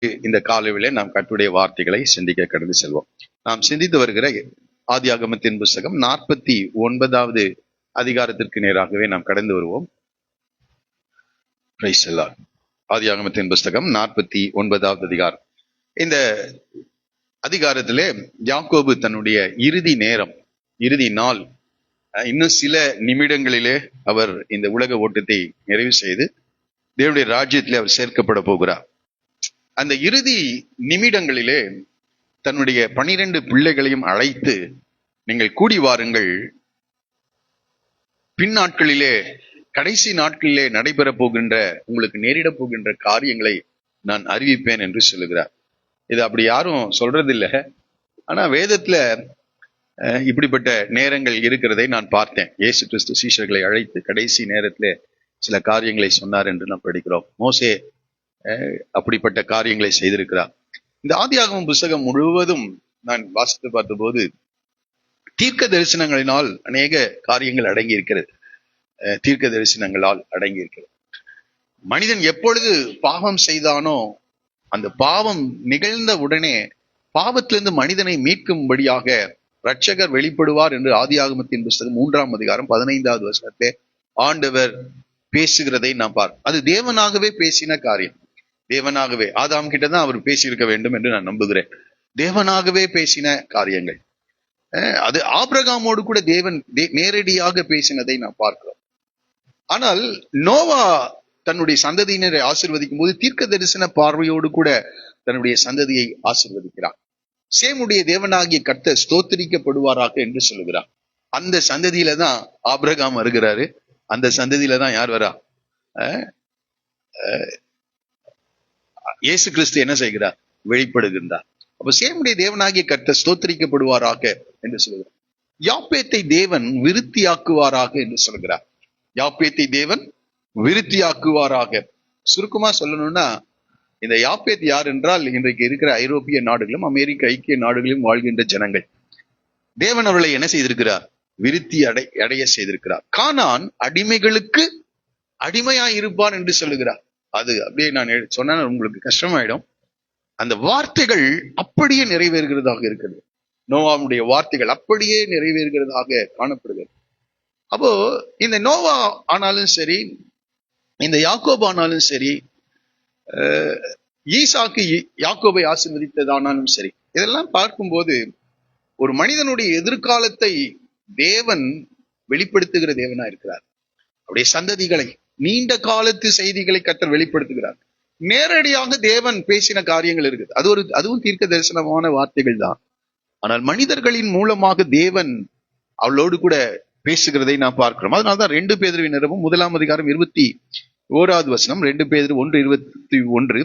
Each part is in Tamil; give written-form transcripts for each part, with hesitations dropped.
இந்த காலையிலே நாம் கர்த்தருடைய வார்த்தைகளை சிந்திக்க கடந்து செல்வோம். நாம் சிந்தித்து வருகிற ஆதியாகமத்தின் புஸ்தகம் 49வது அதிகாரத்திற்கு நேராகவே நாம் கடந்து வருவோம். Praise the lord. ஆதியாகமத்தின் புஸ்தகம் 49வது அதிகாரம். இந்த அதிகாரத்திலே யாக்கோபு தன்னுடைய இறுதி நாள், இன்னும் சில நிமிடங்களிலே அவர் இந்த உலக ஓட்டத்தை நிறைவு செய்து தேவனுடைய ராஜ்யத்திலே அவர் சேர்க்கப்பட போகிறார். அந்த இறுதி நிமிடங்களிலே தன்னுடைய 12 பிள்ளைகளையும் அழைத்து, நீங்கள் கூடி வாருங்கள், பின் நாட்களிலே, கடைசி நாட்களிலே நடைபெற போகின்ற, உங்களுக்கு நேரிட போகின்ற காரியங்களை நான் அறிவிப்பேன் என்று சொல்லுகிறார். இது அப்படி யாரும் சொல்றதில்லை. ஆனா வேதத்துல இப்படிப்பட்ட நேரங்கள் இருக்கிறதை நான் பார்த்தேன். இயேசு கிறிஸ்து சீஷர்களை அழைத்து கடைசி நேரத்திலே சில காரியங்களை சொன்னார் என்று நாம் படிக்கிறோம். மோசே அப்படிப்பட்ட காரியங்களை செய்திருக்கிறார். இந்த ஆதியாகமம் புஸ்தகம் முழுவதும் நான் வாசித்து பார்த்தபோது தீர்க்க தரிசனங்களினால் அநேக காரியங்கள் அடங்கி இருக்கிறது. தீர்க்க தரிசனங்களால் அடங்கி இருக்கிறது. மனிதன் எப்பொழுது பாவம் செய்தானோ, அந்த பாவம் நிகழ்ந்த உடனே பாவத்திலிருந்து மனிதனை மீட்கும்படியாக இரட்சகர் வெளிப்படுவார் என்று ஆதியாகமத்தின் புஸ்தகம் 3ஆம் அதிகாரம் 15வது வசனத்திலே ஆண்டவர் பேசுகிறதை நாம் பார்க்கிறோம். அது தேவனாகவே பேசின காரியம். தேவனாகவே ஆதாம் கிட்டதான் அவர் பேசியிருக்க வேண்டும் என்று நான் நம்புகிறேன். தேவனாகவே பேசின காரியங்கள். அது ஆபிரகாமோடு கூட தேவன் நேரடியாக பேசினதை நாம் பார்க்கிறோம். ஆனால் நோவா தன்னுடைய சந்ததியினரை ஆசீர்வதிக்கும் போது தீர்க்க தரிசன பார்வையோடு கூட தன்னுடைய சந்ததியை ஆசீர்வதிக்கிறார். சேமுடைய தேவனாகிய கர்த்தர் ஸ்தோத்திரிக்கப்படுவாராக என்று சொல்லுகிறார். அந்த சந்ததியில தான் ஆபிரகாம் வருகிறாரு. அந்த சந்ததியில தான் யார் வரா? இயேசு கிறிஸ்து என்ன செய்கிறார்? வெளிப்படுகின்றார். அப்ப சேமுடைய தேவனாகிய கர்த்தர் ஸ்தோத்திரிக்கப்படுவாராக என்று சொல்கிறார். யாப்பேத்தை தேவன் விருத்தியாக்குவாராக என்று சொல்கிறார். யாப்பேத்தை தேவன் விருத்தியாக்குவாராக. சுருக்கமா சொல்லணும்னா, இந்த யாப்பேத் யார் என்றால், இன்றைக்கு இருக்கிற ஐரோப்பிய நாடுகளும் அமெரிக்க ஐக்கிய நாடுகளிலும் வாழ்கின்ற ஜனங்கள். தேவன் அவர்களை என்ன செய்திருக்கிறார்? விருத்தி அடைய செய்திருக்கிறார். கானான் அடிமைகளுக்கு அடிமையாய் இருப்பான் என்று சொல்லுகிறார். அது அப்படியே நான் சொன்ன உங்களுக்கு கஷ்டமாயிடும். அந்த வார்த்தைகள் அப்படியே நிறைவேறுகிறதாக இருக்கிறது. நோவாவுடைய வார்த்தைகள் அப்படியே நிறைவேறுகிறதாக காணப்படுகிறது. அப்போ இந்த நோவா ஆனாலும் சரி, இந்த யாக்கோபு ஆனாலும் சரி, ஈசாக்கு யாக்கோபை ஆசீர்வதித்ததானாலும் சரி, இதெல்லாம் பார்க்கும்போது ஒரு மனிதனுடைய எதிர்காலத்தை தேவன் வெளிப்படுத்துகிற தேவனா இருக்கிறார். அவருடைய சந்ததிகளை, நீண்ட காலத்து செய்திகளை கர்த்தர் வெளிப்படுத்துகிறார். நேரடியாக தேவன் பேசின காரியங்கள் இருக்குது. அதுவும் தீர்க்க தரிசனமான வார்த்தைகள் தான். ஆனால் மனிதர்களின் மூலமாக தேவன் அவளோடு கூட பேசுகிறதை நாம் பார்க்கிறோம். அதனால்தான் 2 பேதுருவின் நிருபம் 1ஆம் அதிகாரம் 21வது வசனம், 2 பேதுரு 1:21,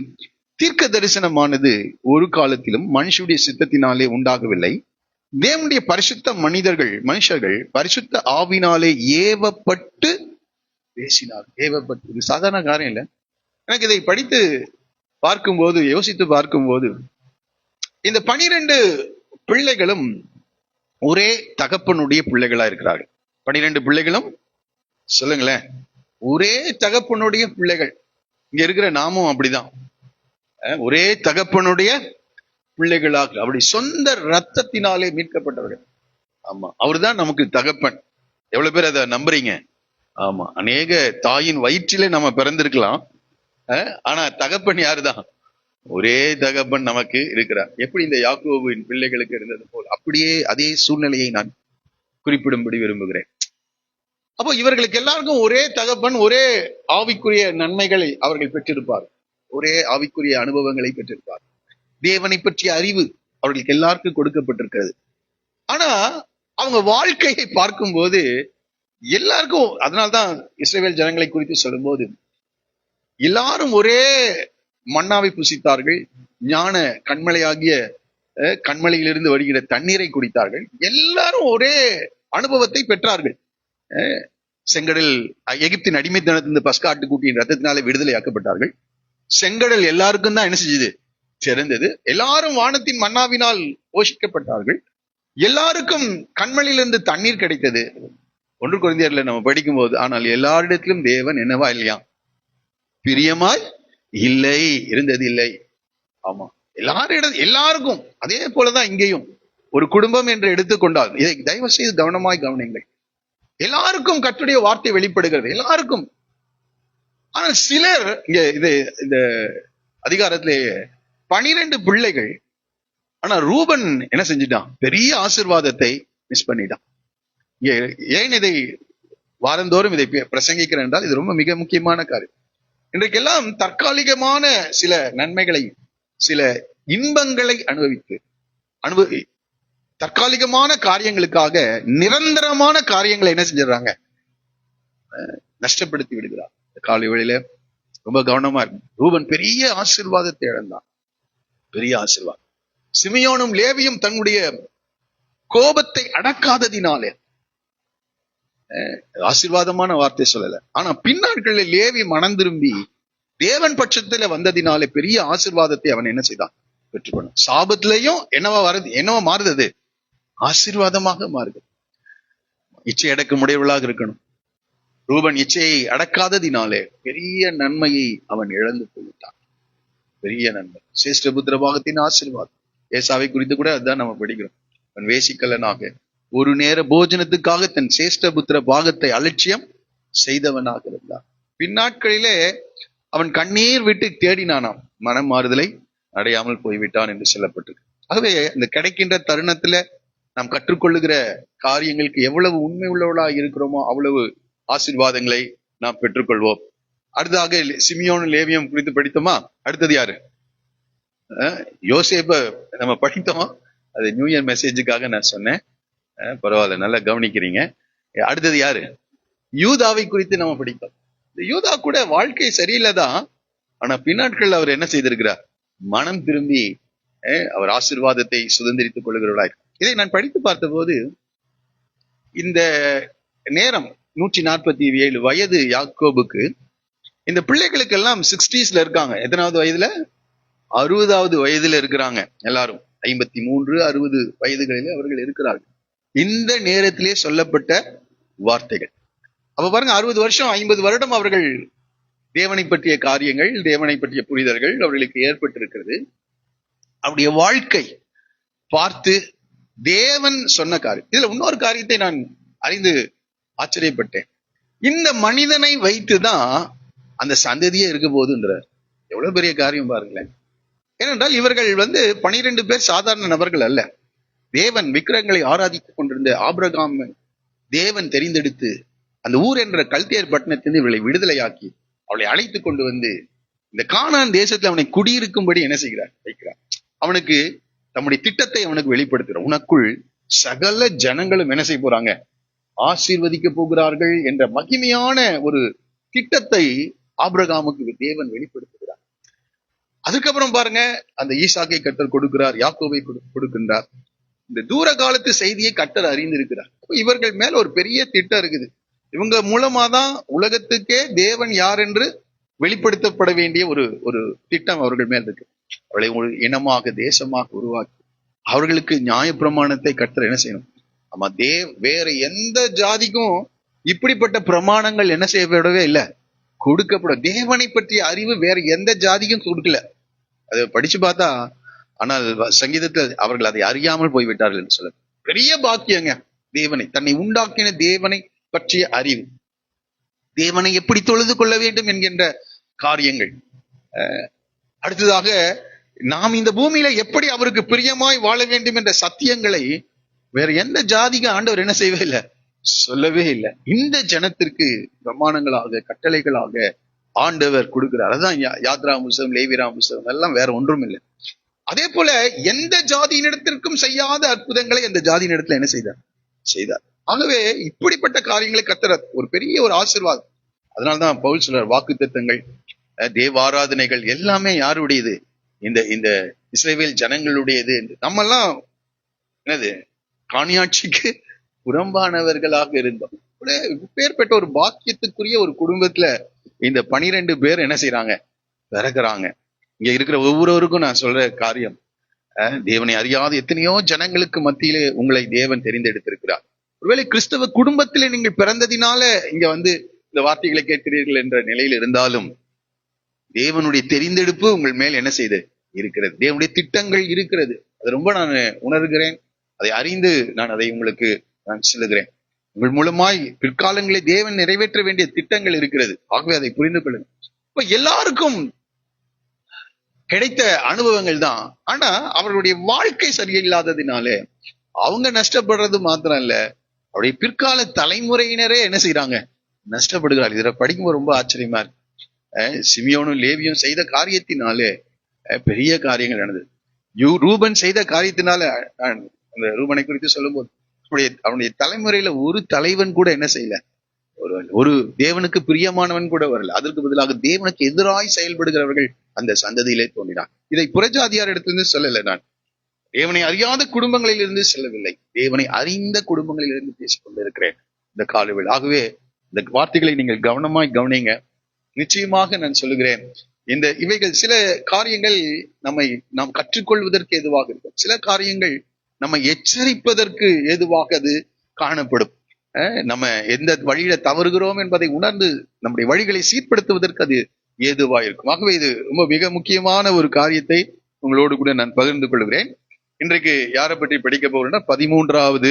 தீர்க்க தரிசனமானது ஒரு காலத்திலும் மனுஷனுடைய சித்தத்தினாலே உண்டாகவில்லை, தேவனுடைய பரிசுத்த மனுஷர்கள் பரிசுத்த ஆவினாலே ஏவப்பட்டு பேசினார். ஏவப்பட்டு, இது சாதாரண காரியம் இல்லை. எனக்கு இதை படித்து பார்க்கும்போது, யோசித்து பார்க்கும்போது, இந்த 12 பிள்ளைகளும் ஒரே தகப்பனுடைய பிள்ளைகளா இருக்கிறார்கள். 12 பிள்ளைகளும் சொல்லுங்களேன், ஒரே தகப்பனுடைய பிள்ளைகள். இங்க இருக்கிற நாமும் அப்படிதான், ஒரே தகப்பனுடைய பிள்ளைகளாக, அப்படி சொந்த ரத்தத்தினாலே மீட்கப்பட்டவர்கள். ஆமா, அவர்தான் நமக்கு தகப்பன். எவ்வளவு பேர் அதை நம்புறீங்க? ஆமா, அநேக தாயின் வயிற்றிலே நம்ம பிறந்திருக்கலாம், ஆனா தகப்பன் யாருதான்? ஒரே தகப்பன் நமக்கு இருக்கிறார். எப்படி இந்த யாக்கோபின் பிள்ளைகளுக்கு இருந்தது போல் அப்படியே அதே சூழ்நிலையை நான் குறிப்பிடும்படி விரும்புகிறேன். அப்போ இவர்களுக்கு எல்லாருக்கும் ஒரே தகப்பன், ஒரே ஆவிக்குரிய நன்மைகளை அவர்கள் பெற்றிருப்பார், ஒரே ஆவிக்குரிய அனுபவங்களை பெற்றிருப்பார். தேவனை பற்றிய அறிவு அவர்களுக்கு எல்லாருக்கும் கொடுக்கப்பட்டிருக்கிறது. ஆனா அவங்க வாழ்க்கையை பார்க்கும்போது எல்லாருக்கும், அதனால்தான் இஸ்ரவேல் ஜனங்களை குறித்து சொல்லும்போது, எல்லாரும் ஒரே மன்னாவை புசித்தார்கள், ஞான கண்மலையாகிய கண்மலையிலிருந்து வருகிற தண்ணீரை குடித்தார்கள். எல்லாரும் ஒரே அனுபவத்தை பெற்றார்கள். செங்கடல், எகிப்தின் அடிமைத்தனத்திலிருந்து பஸ்கா ஆட்டுக்குட்டியின் ரத்தத்தினாலே விடுதலையாக்கப்பட்டார்கள். செங்கடல் எல்லாருக்கும் தான் என்ன செஞ்சது? சிறந்தது. எல்லாரும் வானத்தின் மன்னாவினால் போஷிக்கப்பட்டார்கள். எல்லாருக்கும் கண்மலையிலிருந்து தண்ணீர் கிடைத்தது. 1 கொரிந்தியர்ல நம்ம படிக்கும் போது, ஆனால் எல்லாரிடத்திலும் தேவன் என்னவா இல்லையா? பிரியமாய் இல்லை, இருந்தது இல்லை. ஆமா, எல்லாருக்கும் அதே போலதான் இங்கேயும் ஒரு குடும்பம் என்று எடுத்துக்கொண்டால் இதை தயவு செய்து கவனமாய் கவனிங்கள். எல்லாருக்கும் கர்த்தருடைய வார்த்தை வெளிப்படுகிறது, எல்லாருக்கும். ஆனால் சிலர் இங்க இந்த அதிகாரத்திலே 12 பிள்ளைகள். ஆனா ரூபன் என்ன செஞ்சிட்டான்? பெரிய ஆசீர்வாதத்தை மிஸ் பண்ணிட்டான். ஏன் இதை வாரந்தோறும் இதை பிரசங்கிக்கிறேன் என்றால் இது ரொம்ப மிக முக்கியமான காரியம். இன்றைக்கெல்லாம் தற்காலிகமான சில நன்மைகளை, சில இன்பங்களை தற்காலிகமான காரியங்களுக்காக நிரந்தரமான காரியங்களை என்ன செஞ்சிடறாங்க? நஷ்டப்படுத்தி விடுகிறார். காலை வேளையில ரொம்ப கவனமா இருக்கு. ரூபன் பெரிய ஆசீர்வாதத்தை இழந்தான், பெரிய ஆசீர்வாதம். சிமியோனும் லேவியும் தன்னுடைய கோபத்தை அடக்காததினாலே, ஆசீர்வாதமான வார்த்தை சொல்லல, ஆனா பின்னாட்களில் லேவி மனம் திரும்பி தேவன் பட்சத்துல வந்ததினாலே பெரிய ஆசீர்வாதத்தை அவன் என்ன செய்தான்? பெற்றுக்கொண்டான். சாபத்திலையும் என்னவா மாறுது? ஆசீர்வாதமாக மாறுது. இச்சை அடக்க முடியவளாக இருக்கணும். ரூபன் இச்சையை அடக்காததினாலே பெரிய நன்மையை அவன் இழந்து போய்விட்டான். பெரிய நன்மை, சேஷ்டபுத்திர பாகத்தின் ஆசீர்வாதம். ஏசாவை குறித்து கூட அதுதான் நம்ம படிக்கிறோம். அவன் வேசிக்கல்லனாக ஒரு நேர போஜனத்துக்காக தன் சேஷ்டபுத்திர பாகத்தை அலட்சியம் செய்தவனாக இருந்தான். பின்னாட்களிலே அவன் கண்ணீர் விட்டு தேடினானாம், மனம் மாறுதலை அடையாமல் போய்விட்டான் என்று சொல்லப்பட்டிருக்கு. ஆகவே இந்த கிடைக்கின்ற தருணத்துல நாம் கற்றுக்கொள்ளுகிற காரியங்களுக்கு எவ்வளவு உண்மை உள்ளவளா இருக்கிறோமோ அவ்வளவு ஆசீர்வாதங்களை நாம் பெற்றுக்கொள்வோம். அடுத்ததாக சிமியோனும் லேவியும் குறித்து படித்தோமா? அடுத்தது யாரு? யோசேப்ப நம்ம படித்தோமா? அது நியூ இயர் மெசேஜுக்காக நான் சொன்னேன். பரவாயில்ல, நல்லா கவனிக்கிறீங்க. அடுத்தது யாரு? யூதாவை குறித்து நம்ம படித்தோம். இந்த யூதா கூட வாழ்க்கை சரியில்லைதான், ஆனா பின்னாட்கள் அவர் என்ன செய்திருக்கிறார்? மனம் திரும்பி அவர் ஆசீர்வாதத்தை சுதந்திரித்துக் கொள்ளுகிறவர்களாய். இதை நான் படித்து பார்த்த போது இந்த நேரம் 147 வயது யாக்கோபுக்கு. இந்த பிள்ளைகளுக்கெல்லாம் 60ஸ்ல இருக்காங்க. எத்தனாவது வயதுல? 60வது வயதுல இருக்கிறாங்க எல்லாரும். 53, 60 வயதுகளிலே அவர்கள் இருக்கிறார்கள். இந்த நேரத்திலே சொல்லப்பட்ட வார்த்தைகள். அப்ப பாருங்க, 60 வருஷம் 50 வருடம் அவர்கள் தேவனை பற்றிய காரியங்கள், தேவனை பற்றிய புரிதல்கள் அவர்களுக்கு ஏற்பட்டிருக்கிறது. அவருடைய வாழ்க்கை பார்த்து தேவன் சொன்ன காரியம். இதுல இன்னொரு காரியத்தை நான் அறிந்து ஆச்சரியப்பட்டேன். இந்த மனிதனை வைத்துதான் அந்த சந்ததியே இருக்க போதுன்றார். எவ்வளவு பெரிய காரியம் பாருங்களேன். ஏனென்றால் இவர்கள் 12 பேர் சாதாரண நபர்கள் அல்ல. தேவன் விக்கிரகங்களை ஆராதித்துக் கொண்டிருந்த ஆபிரகாம் தேவன் தெரிந்தெடுத்து அந்த ஊர் என்ற கல்தேர் பட்டணத்திலிருந்து இவர்களை விடுதலையாக்கி அவளை அழைத்து கொண்டு வந்து இந்த கானான் தேசத்துல அவனை குடியிருக்கும்படி என்ன செய்கிறார்? வைக்கிறார். அவனுக்கு தம்முடைய திட்டத்தை அவனுக்கு வெளிப்படுத்துகிறார். உனக்குள் சகல ஜனங்களும் என்ன செய்ய போறாங்க? ஆசீர்வதிக்க போகிறார்கள் என்ற மகிமையான ஒரு திட்டத்தை ஆபிரகாமுக்கு தேவன் வெளிப்படுத்துகிறார். அதுக்கப்புறம் பாருங்க, அந்த ஈசாக்கை கர்த்தர் கொடுக்கிறார், யாக்கோபை கொடுக்கின்றார். இந்த தூர காலத்து செய்தியை கர்த்தர் அறிந்திருக்கிறார். இவர்கள் மேல ஒரு பெரிய திட்டம் இருக்குது. இவங்க மூலமாதான் உலகத்துக்கே தேவன் யார் என்று வெளிப்படுத்தப்பட வேண்டிய ஒரு திட்டம் அவர்கள் மேல் இருக்கு. அவளை ஒரு இனமாக, தேசமாக உருவாக்கி அவர்களுக்கு நியாயப்பிரமாணத்தை கர்த்தர் என்ன செய்யணும்? ஆமா, வேற எந்த ஜாதிக்கும் இப்படிப்பட்ட பிரமாணங்கள் என்ன செய்யப்படவே இல்லை, கொடுக்கப்படும். தேவனை பற்றிய அறிவு வேற எந்த ஜாதிக்கும் கொடுக்கல. அதை படிச்சு பார்த்தா, ஆனால் சங்கீதத்தில் அவர்கள் அதை அறியாமல் போய்விட்டார்கள் என்று சொல்ல. பெரிய பாக்கியங்க. தேவனை, தன்னை உண்டாக்கின தேவனை பற்றிய அறிவு, தேவனை எப்படி தொழுது கொள்ள வேண்டும் என்கின்ற காரியங்கள். அடுத்ததாக நாம் இந்த பூமியில எப்படி அவருக்கு பிரியமாய் வாழ வேண்டும் என்ற சத்தியங்களை வேற எந்த ஜாதிக்கு ஆண்டவர் என்ன செய்யவே இல்லை, சொல்லவே இல்லை. இந்த ஜனத்திற்கு பிரமாணங்களாக, கட்டளைகளாக ஆண்டவர் கொடுக்கிறார். அதுதான் யாத்ரா புஸ்தகம், லேவியரா புஸ்தகம் எல்லாம் வேற ஒன்றும் இல்லை. அதே போல எந்த ஜாதியினிடத்திற்கும் செய்யாத அற்புதங்களை அந்த ஜாதியினிடத்துல என்ன செய்தார். ஆகவே இப்படிப்பட்ட காரியங்களை கர்த்தர் ஒரு பெரிய ஒரு ஆசீர்வாதம். அதனால்தான் பவுல் சொல்றார், வாக்குத்தத்தங்கள், தேவ ஆராதனைகள் எல்லாமே யாருடையது? இந்த இஸ்ரவேல் ஜனங்களுடையது என்று. நம்ம எல்லாம் என்னது, காணியாட்சிக்கு புறம்பானவர்களாக இருந்தோம். பேர்பட்ட ஒரு பாக்கியத்துக்குரிய ஒரு குடும்பத்துல இந்த 12 பேர் என்ன செய்யறாங்க? பிறகுறாங்க. இங்க இருக்கிற ஒவ்வொருவருக்கும் நான் சொல்ற காரியம், தேவனை அறியாத எத்தனையோ ஜனங்களுக்கு மத்தியிலே உங்களை தேவன் தெரிந்தெடுத்திருக்கிறார். ஒருவேளை கிறிஸ்தவ குடும்பத்திலே நீங்கள் பிறந்ததினால இங்க இந்த வார்த்தைகளை கேட்கிறீர்கள் என்ற நிலையில் இருந்தாலும் தேவனுடைய தெரிந்தெடுப்பு உங்கள் மேல் என்ன செய்து இருக்கிறது, தேவனுடைய திட்டங்கள் இருக்கிறது. அது ரொம்ப நான் உணர்கிறேன், அதை அறிந்து நான் அதை உங்களுக்கு நான் சொல்லுகிறேன். உங்கள் மூலமாய் பிற்காலங்களில் தேவன் நிறைவேற்ற வேண்டிய திட்டங்கள் இருக்கிறது. ஆகவே அதை புரிந்து கொள்ளுங்க. இப்ப எல்லாருக்கும் கிடைத்த அனுபவங்கள் தான். ஆனா அவர்களுடைய வாழ்க்கை சரியில்லாததினாலே அவங்க நஷ்டப்படுறது மாத்திரம் இல்ல, அவருடைய பிற்கால தலைமுறையினரே என்ன செய்யறாங்க, நஷ்டப்படுகிறார். இதுல படிக்கும்போது ரொம்ப ஆச்சரியமா இருக்கு. சிமியோனும் லேவியும் செய்த காரியத்தினாலே பெரிய காரியங்கள் நடந்தது. ரூபன் செய்த காரியத்தினால, அந்த ரூபனை குறித்து சொல்லும் போது அவனுடைய தலைமுறையில ஒரு தலைவன் கூட என்ன செய்யல, ஒரு தேவனுக்கு பிரியமானவன் கூட வரல. அதற்கு பதிலாக தேவனுக்கு எதிராய் செயல்படுகிறவர்கள் அந்த சந்ததியிலே தோன்றினார். இதை புறஜாதியார் இடத்திலிருந்து சொல்லல, நான் தேவனை அறியாத குடும்பங்களில் இருந்து சொல்லவில்லை, தேவனை அறிந்த குடும்பங்களில் இருந்து பேசிக் கொண்டிருக்கிறேன் இந்த காலவில். ஆகவே இந்த வார்த்தைகளை நீங்கள் கவனமாய் கவனிங்க. நிச்சயமாக நான் சொல்லுகிறேன், இவைகள் சில காரியங்கள் நாம் கற்றுக்கொள்வதற்கு எதுவாக இருக்கும், சில காரியங்கள் நம்ம எச்சரிப்பதற்கு ஏதுவாக அது காணப்படும். நம்ம எந்த வழியில தவறுகிறோம் என்பதை உணர்ந்து நம்முடைய வழிகளை சீர்படுத்துவதற்கு அது ஏதுவா இருக்கும். ஆகவே இது ரொம்ப மிக முக்கியமான ஒரு காரியத்தை உங்களோடு கூட நான் பகிர்ந்து கொள்கிறேன். இன்றைக்கு யாரை பற்றி படிக்க போறோம்னா 13வது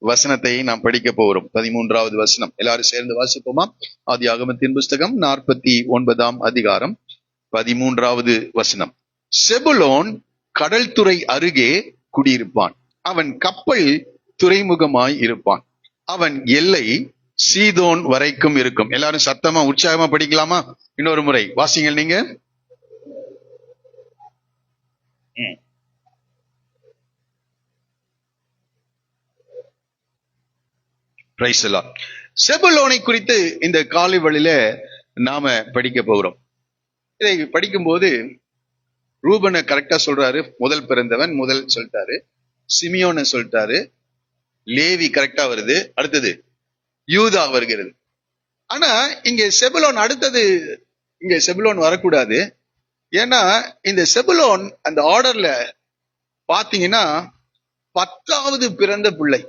வசனத்தை நாம் படிக்க போகிறோம். 13வது வசனம் எல்லாரும் சேர்ந்து வாசிப்போமா? ஆதியாகமத்தின் புஸ்தகம் 49ஆம் அதிகாரம் 13வது வசனம். செபுலோன் கடல் துறை அருகே குடியிருப்பான், அவன் கப்பல் துறைமுகமாய் இருப்பான், அவன் எல்லை சீதோன் வரைக்கும் இருக்கும். எல்லாரும் சத்தமா உற்சாகமா படிக்கலாமா? இன்னொரு முறை வாசிங்கள் நீங்க. செபுலோனை குறித்து இந்த காலை வழியில நாம படிக்க போகிறோம். இதை படிக்கும் போது ரூபனை கரெக்டா சொல்றாரு, முதல் பிறந்தவன் முதல் சொல்லிட்டாரு, சிமியோனை சொல்லிட்டாரு, லேவி கரெக்டா வருது, அடுத்தது யூதா வருகிறது. ஆனா இங்க செபுலோன் அடுத்தது, இங்க செபுலோன் வரக்கூடாது. ஏன்னா இந்த செபுலோன் அந்த ஆர்டர்ல பாத்தீங்கன்னா 10வது பிறந்த பிள்ளை.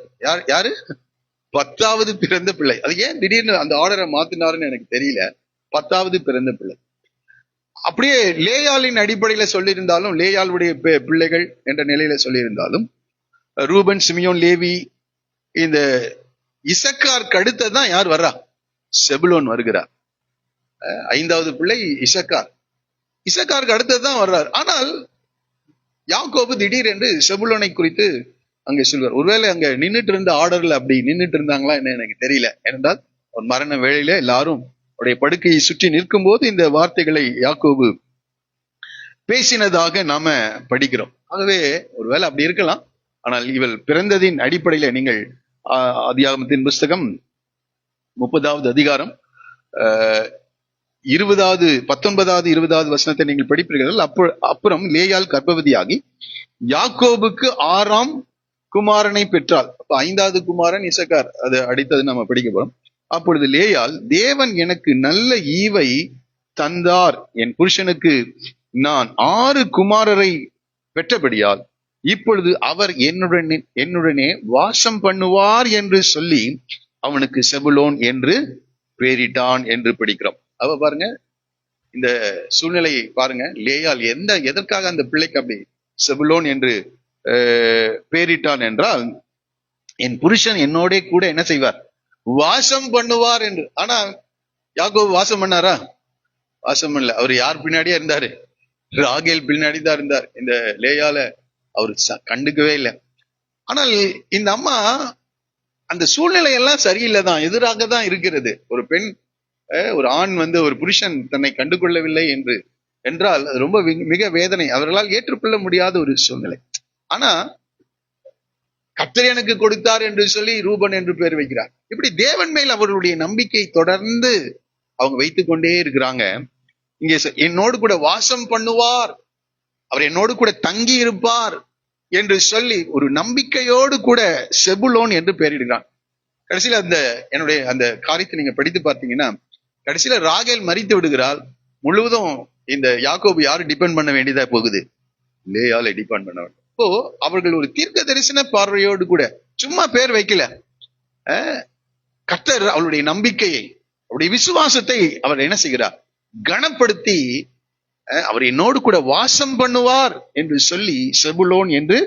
யாரு 10வது பிறந்த பிள்ளை. அது ஏன் திடீர்னு அந்த ஆர்டரை மாத்தினாருன்னு எனக்கு தெரியல. 10வது பிறந்த பிள்ளை. அப்படியே லேயாலின் அடிப்படையில சொல்லியிருந்தாலும், லேயாளுடைய பிள்ளைகள் என்ற நிலையில சொல்லியிருந்தாலும், ரூபன், சிமியோன், லேவி, இந்த இசக்காருக்கு அடுத்ததான் யார் வர்றா? செபுலோன் வருகிறார். 5வது பிள்ளை இசக்கார். இசக்காருக்கு அடுத்ததுதான் வர்றார். ஆனால் யாக்கோபு திடீர் என்று செபுலோனை குறித்து அங்கே சொல்வார். ஒருவேளை அங்க நின்றுட்டு இருந்த ஆர்டர்ல அப்படி நின்றுட்டு இருந்தாங்களா என்ன எனக்கு தெரியல. ஏனென்றால் ஒரு மரண வேளையில எல்லாரும் அவருடைய படுக்கையை சுற்றி நிற்கும் போது இந்த வார்த்தைகளை யாக்கோபு பேசினதாக நாம படிக்கிறோம். ஆகவே ஒருவேளை அப்படி இருக்கலாம். ஆனால் இவள் பிறந்ததின் அடிப்படையில நீங்கள் ஆதியாகமத்தின் புஸ்தகம் 30வது அதிகாரம் 19வது 20வது வசனத்தை நீங்கள் படிப்பீர்கள். அப்புறம் லேயாள் கர்ப்பவதியாகி யாக்கோபுக்கு 6ஆம் குமாரனை பெற்றாள். 5வது குமாரன் இசக்கார். அது அடித்தது நம்ம படிக்க போறோம். அப்பொழுது லேயாள், தேவன் எனக்கு நல்ல ஈவை தந்தார், என் புருஷனுக்கு நான் 6 குமாரரை பெற்றபடியால் இப்பொழுது அவர் என்னுடனே வாசம் பண்ணுவார் என்று சொல்லி அவனுக்கு செபுலோன் என்று பெயரிட்டான் என்று படிக்கிறோம். அவ பாருங்க, இந்த சூழ்நிலையை பாருங்க. லேயாள் எதற்காக அந்த பிள்ளைக்கு அப்படி செபுலோன் என்று பெயரிட்டான் என்றால், என் புருஷன் என்னோட கூட என்ன செய்வார், வாசம் பண்ணுவார் என்று. ஆனா யாக்கோபு வாசம் பண்ணாரா? வாசம் பண்ணல. அவர் யார் பின்னாடியே இருந்தாரு? ராகேல் பின்னாடி தான் இருந்தார். இந்த லேயால அவர் கண்டுக்கவே இல்லை. ஆனால் இந்த அம்மா அந்த சூழ்நிலை எல்லாம் சரியில்லைதான், எதிராக தான் இருக்கிறது. ஒரு பெண், ஒரு ஆண் ஒரு புருஷன் தன்னை கண்டுகொள்ளவில்லை என்றால் அது ரொம்ப மிக வேதனை. அவர்களால் ஏற்றுக்கொள்ள முடியாத ஒரு சூழ்நிலை. ஆனா கர்த்தர் எனக்கு கொடுத்தார் என்று சொல்லி ரூபன் என்று பெயர் வைக்கிறார். இப்படி தேவன் மேல் அவர்களுடைய நம்பிக்கை தொடர்ந்து அவங்க வைத்துக் கொண்டே இருக்கிறாங்க. இங்கே என்னோடு கூட வாசம் பண்ணுவார், அவர் என்னோடு கூட தங்கி இருப்பார் என்று சொல்லி ஒரு நம்பிக்கையோடு கூட செபுலோன் என்று பெயரிடுகிறான். கடைசியில என்னுடைய அந்த காரியத்தை நீங்க படித்து பார்த்தீங்கன்னா, கடைசியில ராகேல் மரித்து விடுகிறாள். முழுவதும் இந்த யாக்கோபு யாரு டிபெண்ட் பண்ண வேண்டியதா போகுது? லேயாலை டிபெண்ட் பண்ண வேண்டும். இப்போ அவர்கள் ஒரு தீர்க்க தரிசன பார்வையோடு கூட, சும்மா பேர் வைக்கல, கர்த்தர் அவளுடைய நம்பிக்கையை, அவருடைய விசுவாசத்தை அவர் என்ன செய்கிறார், கனப்படுத்தி அவர் என்னோடு கூட வாசம் பண்ணுவார் என்று சொல்லி செபுலோன் என்று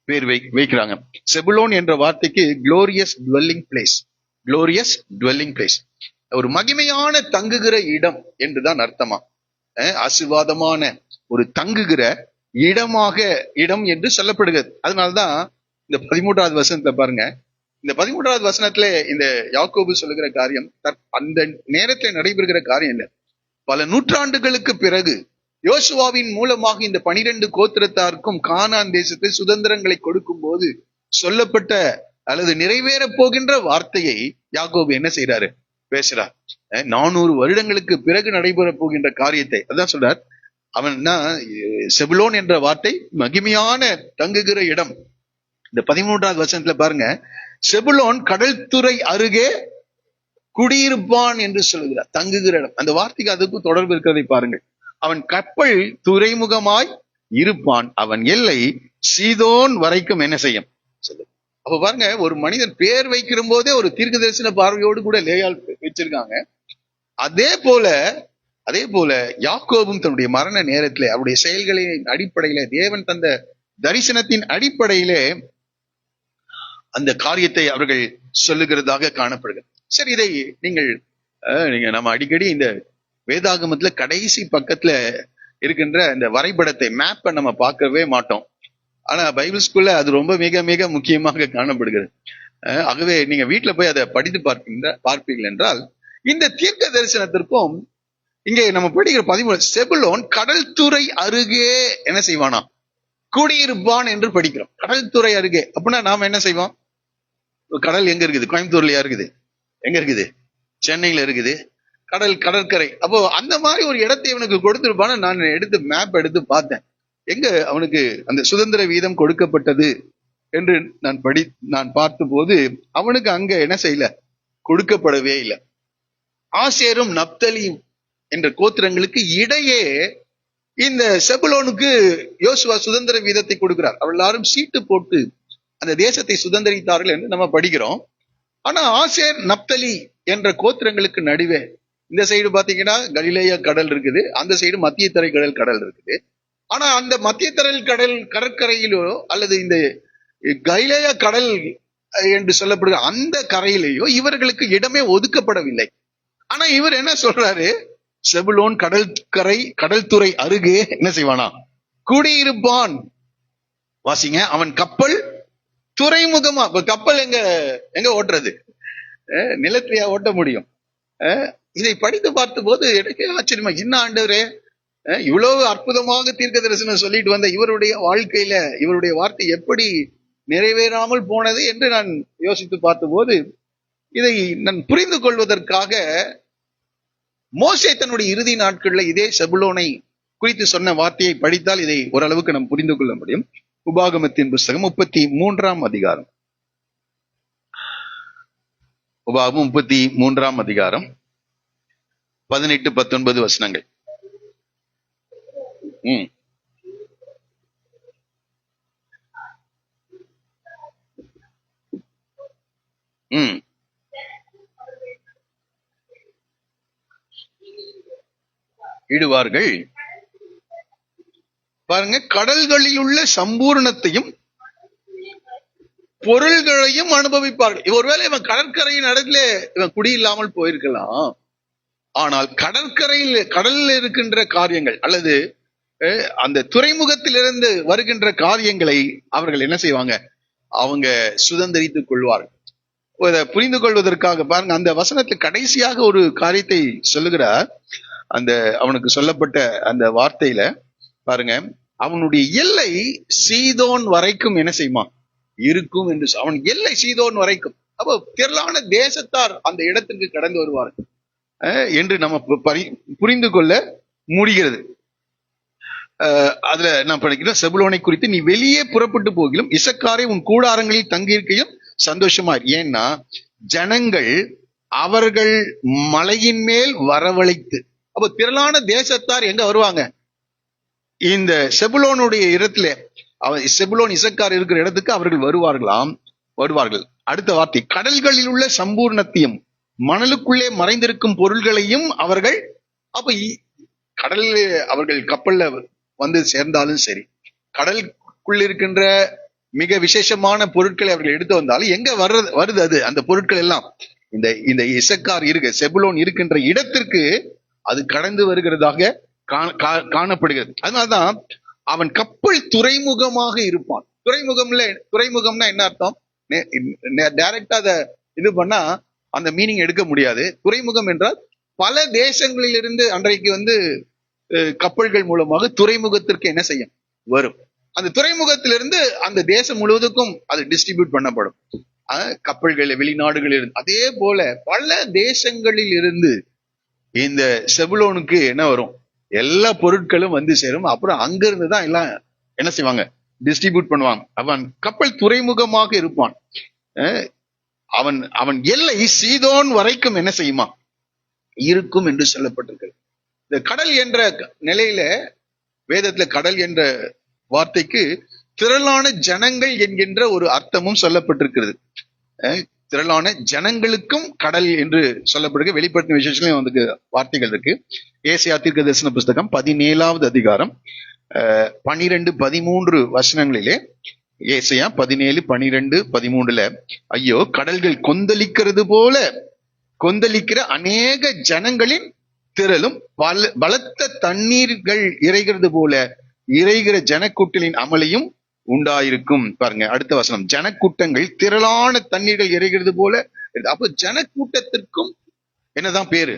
பேர் வைக்கிறாங்க. செபுலோன் என்ற வார்த்தைக்கு glorious dwelling place, glorious dwelling place, ஒரு மகிமையான தங்குகிற இடம் என்றுதான் அர்த்தமா. ஆசீர்வாதமான ஒரு தங்குகிற இடம் என்று சொல்லப்படுகிறது. அதனால்தான் இந்த 13வது வசனத்துல பாருங்க, இந்த 13வது வசனத்துல இந்த யாக்கோபு சொல்லுகிற காரியம் அந்த நேரத்தில் நடைபெறுகிற காரியம் இல்லை. பல நூற்றாண்டுகளுக்கு பிறகு யோசுவாவின் மூலமாக இந்த 12 கோத்திரத்தாருக்கும் கானான் தேசத்தில் சுதந்திரங்களை கொடுக்கும் போது சொல்லப்பட்ட அல்லது நிறைவேற போகின்ற வார்த்தையை யாக்கோபு என்ன செய்யறாரு, பேசுறார். 400 வருடங்களுக்கு பிறகு நடைபெற போகின்ற காரியத்தை அதான் சொல்றார். அவன்னா செபுலோன் என்ற வார்த்தை மகிமையான தங்குகிற இடம். இந்த 13வது வசனத்துல பாருங்க, செபுலோன் கடல் துறை அருகே குடியிருப்பான் என்று சொல்லுகிறார். தங்குகிற இடம், அந்த வார்த்தைக்கு அதுக்கும் தொடர்பு இருக்கிறதை பாருங்கள். அவன் கப்பல் துறைமுகமாய் இருப்பான், அவன் எல்லை சீதோன் வரைக்கும் என்ன செய்யும் சொல்லு. அப்ப பாருங்க, ஒரு மனிதன் பேர் வைக்கிற போதே ஒரு தீர்க்க தரிசன பார்வையோடு கூட லேயால் வச்சிருக்காங்க. அதே போல யாக்கோபும் தன்னுடைய மரண நேரத்திலே அவருடைய செயல்களின் அடிப்படையில, தேவன் தந்த தரிசனத்தின் அடிப்படையிலே அந்த காரியத்தை அவர்கள் சொல்லுகிறதாக காணப்படுகிறது. சரி, இதை நீங்க நம்ம அடிக்கடி இந்த வேதாகமத்துல கடைசி பக்கத்துல இருக்கின்ற இந்த வரைபடத்தை, மேப்பை நம்ம பார்க்கவே மாட்டோம். ஆனா பைபிள் ஸ்கூல்ல அது ரொம்ப மிக மிக முக்கியமாக காணப்படுகிறது. ஆகவே நீங்க வீட்டுல போய் அதை படித்து பார்ப்பீர்கள் என்றால், இந்த தீர்க்க தரிசனத்திற்கும் இங்கே நம்ம படிக்கிற 13 செபுலோன் கடல் துறை அருகே என்ன செய்வானா குடியிருப்பான் என்று படிக்கிறோம். கடல் துறை அருகே அப்படின்னா நாம என்ன செய்வோம்? கடல் எங்க இருக்குது? கோயம்புத்தூர்லயா இருக்குது? எங்க இருக்குது? சென்னையில இருக்குது கடற்கரை. அப்போ அந்த மாதிரி ஒரு இடத்தை இவனுக்கு கொடுத்திருப்பான்னு நான் மேப் எடுத்து பார்த்தேன். எங்க அவனுக்கு அந்த சுதந்திர வீதம் கொடுக்கப்பட்டது என்று நான் பார்த்த போது அவனுக்கு அங்க என்ன செய்யல, கொடுக்கப்படவே இல்லை. ஆசேரும் நப்தலி என்ற கோத்திரங்களுக்கு இடையே இந்த செபுலோனுக்கு யோசுவா சுதந்திர வீதத்தை கொடுக்கிறார். அவர்கள் எல்லாரும் சீட்டு போட்டு அந்த தேசத்தை சுதந்திரித்தார்கள் என்று நம்ம படிக்கிறோம். ஆனா ஆசேர் நப்தலி என்ற கோத்திரங்களுக்கு நடுவே இந்த சைடு பாத்தீங்கன்னா கலிலேயா கடல் இருக்குது, அந்த சைடு மத்திய தரை கடல் இருக்குது. ஆனா அந்த மத்திய தரை கடற்கரையிலோ அல்லது இந்த கலிலேயா கடல் என்று சொல்லப்படுகிற அந்த கரையிலேயோ இவர்களுக்கு இடமே ஒதுக்கப்படவில்லை. ஆனா இவர் என்ன சொல்றாரு, செபுலோன் கடல் துறை அருகே என்ன செய்வானா குடியிருப்பான். வாசிங்க, அவன் கப்பல் துறைமுகமா. கப்பல் எங்க ஓட்டுறது? நிலத்திலேயா ஓட்ட முடியும்? இதை படித்து பார்த்த போது எனக்கு ஆச்சரியமா, என்ன ஆண்டவரே, இவ்வளவு அற்புதமாக தீர்க்க தரிசனம் சொல்லிட்டு வந்த இவருடைய வாழ்க்கையில இவருடைய வார்த்தை எப்படி நிறைவேறாமல் போனது என்று நான் யோசித்து பார்த்த போது, இதை நான் புரிந்து கொள்வதற்காக மோசே தன்னுடைய இறுதி நாட்கள்ல இதே செபுலோனை குறித்து சொன்ன வார்த்தையை படித்தால் இதை ஓரளவுக்கு நாம் புரிந்து கொள்ள முடியும். உபாகமத்தின் புஸ்தகம் 33ஆம் அதிகாரம், உபாகமம் 33ஆம் அதிகாரம் 18-19 வசனங்கள். இடுவார்கள். பாருங்க, கடல்களில் உள்ள சம்பூர்ணத்தையும் பொருள்களையும் அனுபவிப்பார்கள். ஒருவேளை இவன் கடற்கரையின் இடத்துல இவன் குடியில்லாமல் போயிருக்கலாம். ஆனால் கடலில் இருக்கின்ற காரியங்கள் அல்லது அந்த துறைமுகத்திலிருந்து வருகின்ற காரியங்களை அவர்கள் என்ன செய்வாங்க, அவங்க சுதந்திரித்துக் கொள்வார்கள். இதை புரிந்து கொள்வதற்காக பாருங்க, அந்த வசனத்தில் கடைசியாக ஒரு காரியத்தை சொல்லுகிறார். அந்த அவனுக்கு சொல்லப்பட்ட அந்த வார்த்தையில பாருங்க, அவனுடைய எல்லை சீதோன் வரைக்கும் என்ன செய்யுமா இருக்கும் என்று. அவன் எல்லை சீதோன் வரைக்கும். அப்போ திரளான தேசத்தார் அந்த இடத்திற்கு கடந்து வருவார்கள் என்று நம்ம புரிந்து கொள்ள முடிகிறது. அதுல நான் படிக்கிறேன், செபுலோனை குறித்து, நீ வெளியே புறப்பட்டு போகிலும் இசக்காரை உன் கூடாரங்களில் தங்கியிருக்கையும் சந்தோஷமா. ஏன்னா ஜனங்கள் அவர்கள் மலையின் மேல் வரவழைத்து, அப்போ திரளான தேசத்தார் எங்க வருவாங்க, இந்த செபுலோனுடைய இடத்துல, செபுலோன் இசக்கார் இருக்கிற இடத்துக்கு அவர்கள் வருவார்கள். அடுத்த வார்த்தை, கடல்களில் உள்ள சம்பூர்ணத்தையும் மணலுக்குள்ளே மறைந்திருக்கும் பொருள்களையும் அவர்கள். அப்ப கடலில் அவர்கள் கப்பல்ல வந்து சேர்ந்தாலும் சரி, கடலுக்குள் இருக்கின்ற மிக விசேஷமான பொருட்களை அவர்கள் எடுத்து வந்தாலும் எங்க வருது அது அந்த பொருட்கள் எல்லாம் இந்த இந்த இசக்கார் இருக்க செபுலோன் இருக்கின்ற இடத்திற்கு அது கடந்து வருகிறதாக காணப்படுகிறது. அதனால்தான் அவன் கப்பல் துறைமுகமாக இருப்பான். துறைமுகம்னா என்ன அர்த்தம்? டைரக்டா அதை இது பண்ணா அந்த மீனிங் எடுக்க முடியாது. துறைமுகம் என்றால் பல தேசங்களிலிருந்து அன்றைக்கு வந்து கப்பல்கள் மூலமாக துறைமுகத்திற்கு என்ன செய்யும் வரும். அந்த துறைமுகத்திலிருந்து அந்த தேசம் முழுவதுக்கும் அது டிஸ்ட்ரிபியூட் பண்ணப்படும். கப்பல்கள் வெளிநாடுகளில் இருந்து, அதே போல பல தேசங்களில் இருந்து இந்த செபுலோனுக்கு என்ன வரும், எல்லா பொருட்களும் வந்து சேரும். அப்புறம் அங்க இருந்துதான் எல்லாம் என்ன செய்வாங்க, டிஸ்ட்ரிபியூட் பண்ணுவாங்க. அவன் கப்பல் துறைமுகமாக இருப்பான். அவன் அவன் எல்லை சீதோன் வரைக்கும் என்ன செய்யுமா இருக்கும் என்று சொல்லப்பட்டிருக்கிறது. இந்த கடல் என்ற நிலையில வேதத்துல கடல் என்ற வார்த்தைக்கு திரளான ஜனங்கள் என்கின்ற ஒரு அர்த்தமும் சொல்லப்பட்டிருக்கிறது. திரளான ஜனங்களுக்கும் கடல் என்று சொல்லப்படுகிற வெளிப்படுத்தின விசேஷங்களையும் வந்து வார்த்தைகள் இருக்கு. ஏசாயா தீர்க்கதரிசன புஸ்தகம் 17வது அதிகாரம் 12-13 வசனங்களிலே, ஏசாயா 17, 12, 13 ஐயோ கடல்கள் கொந்தளிக்கிறது போல கொந்தளிக்கிற அநேக ஜனங்களின் திரளும் பலத்த தண்ணீர்கள் இறைகிறது போல இறைகிற ஜனக்கூட்டலின் அமளியும் உண்டாயிருக்கும். பாருங்க அடுத்த வசனம், ஜனக்கூட்டங்கள் திரளான தண்ணீர்கள் இறைகிறது போல. அப்ப ஜனக்கூட்டத்திற்கும் என்னதான் பேரு,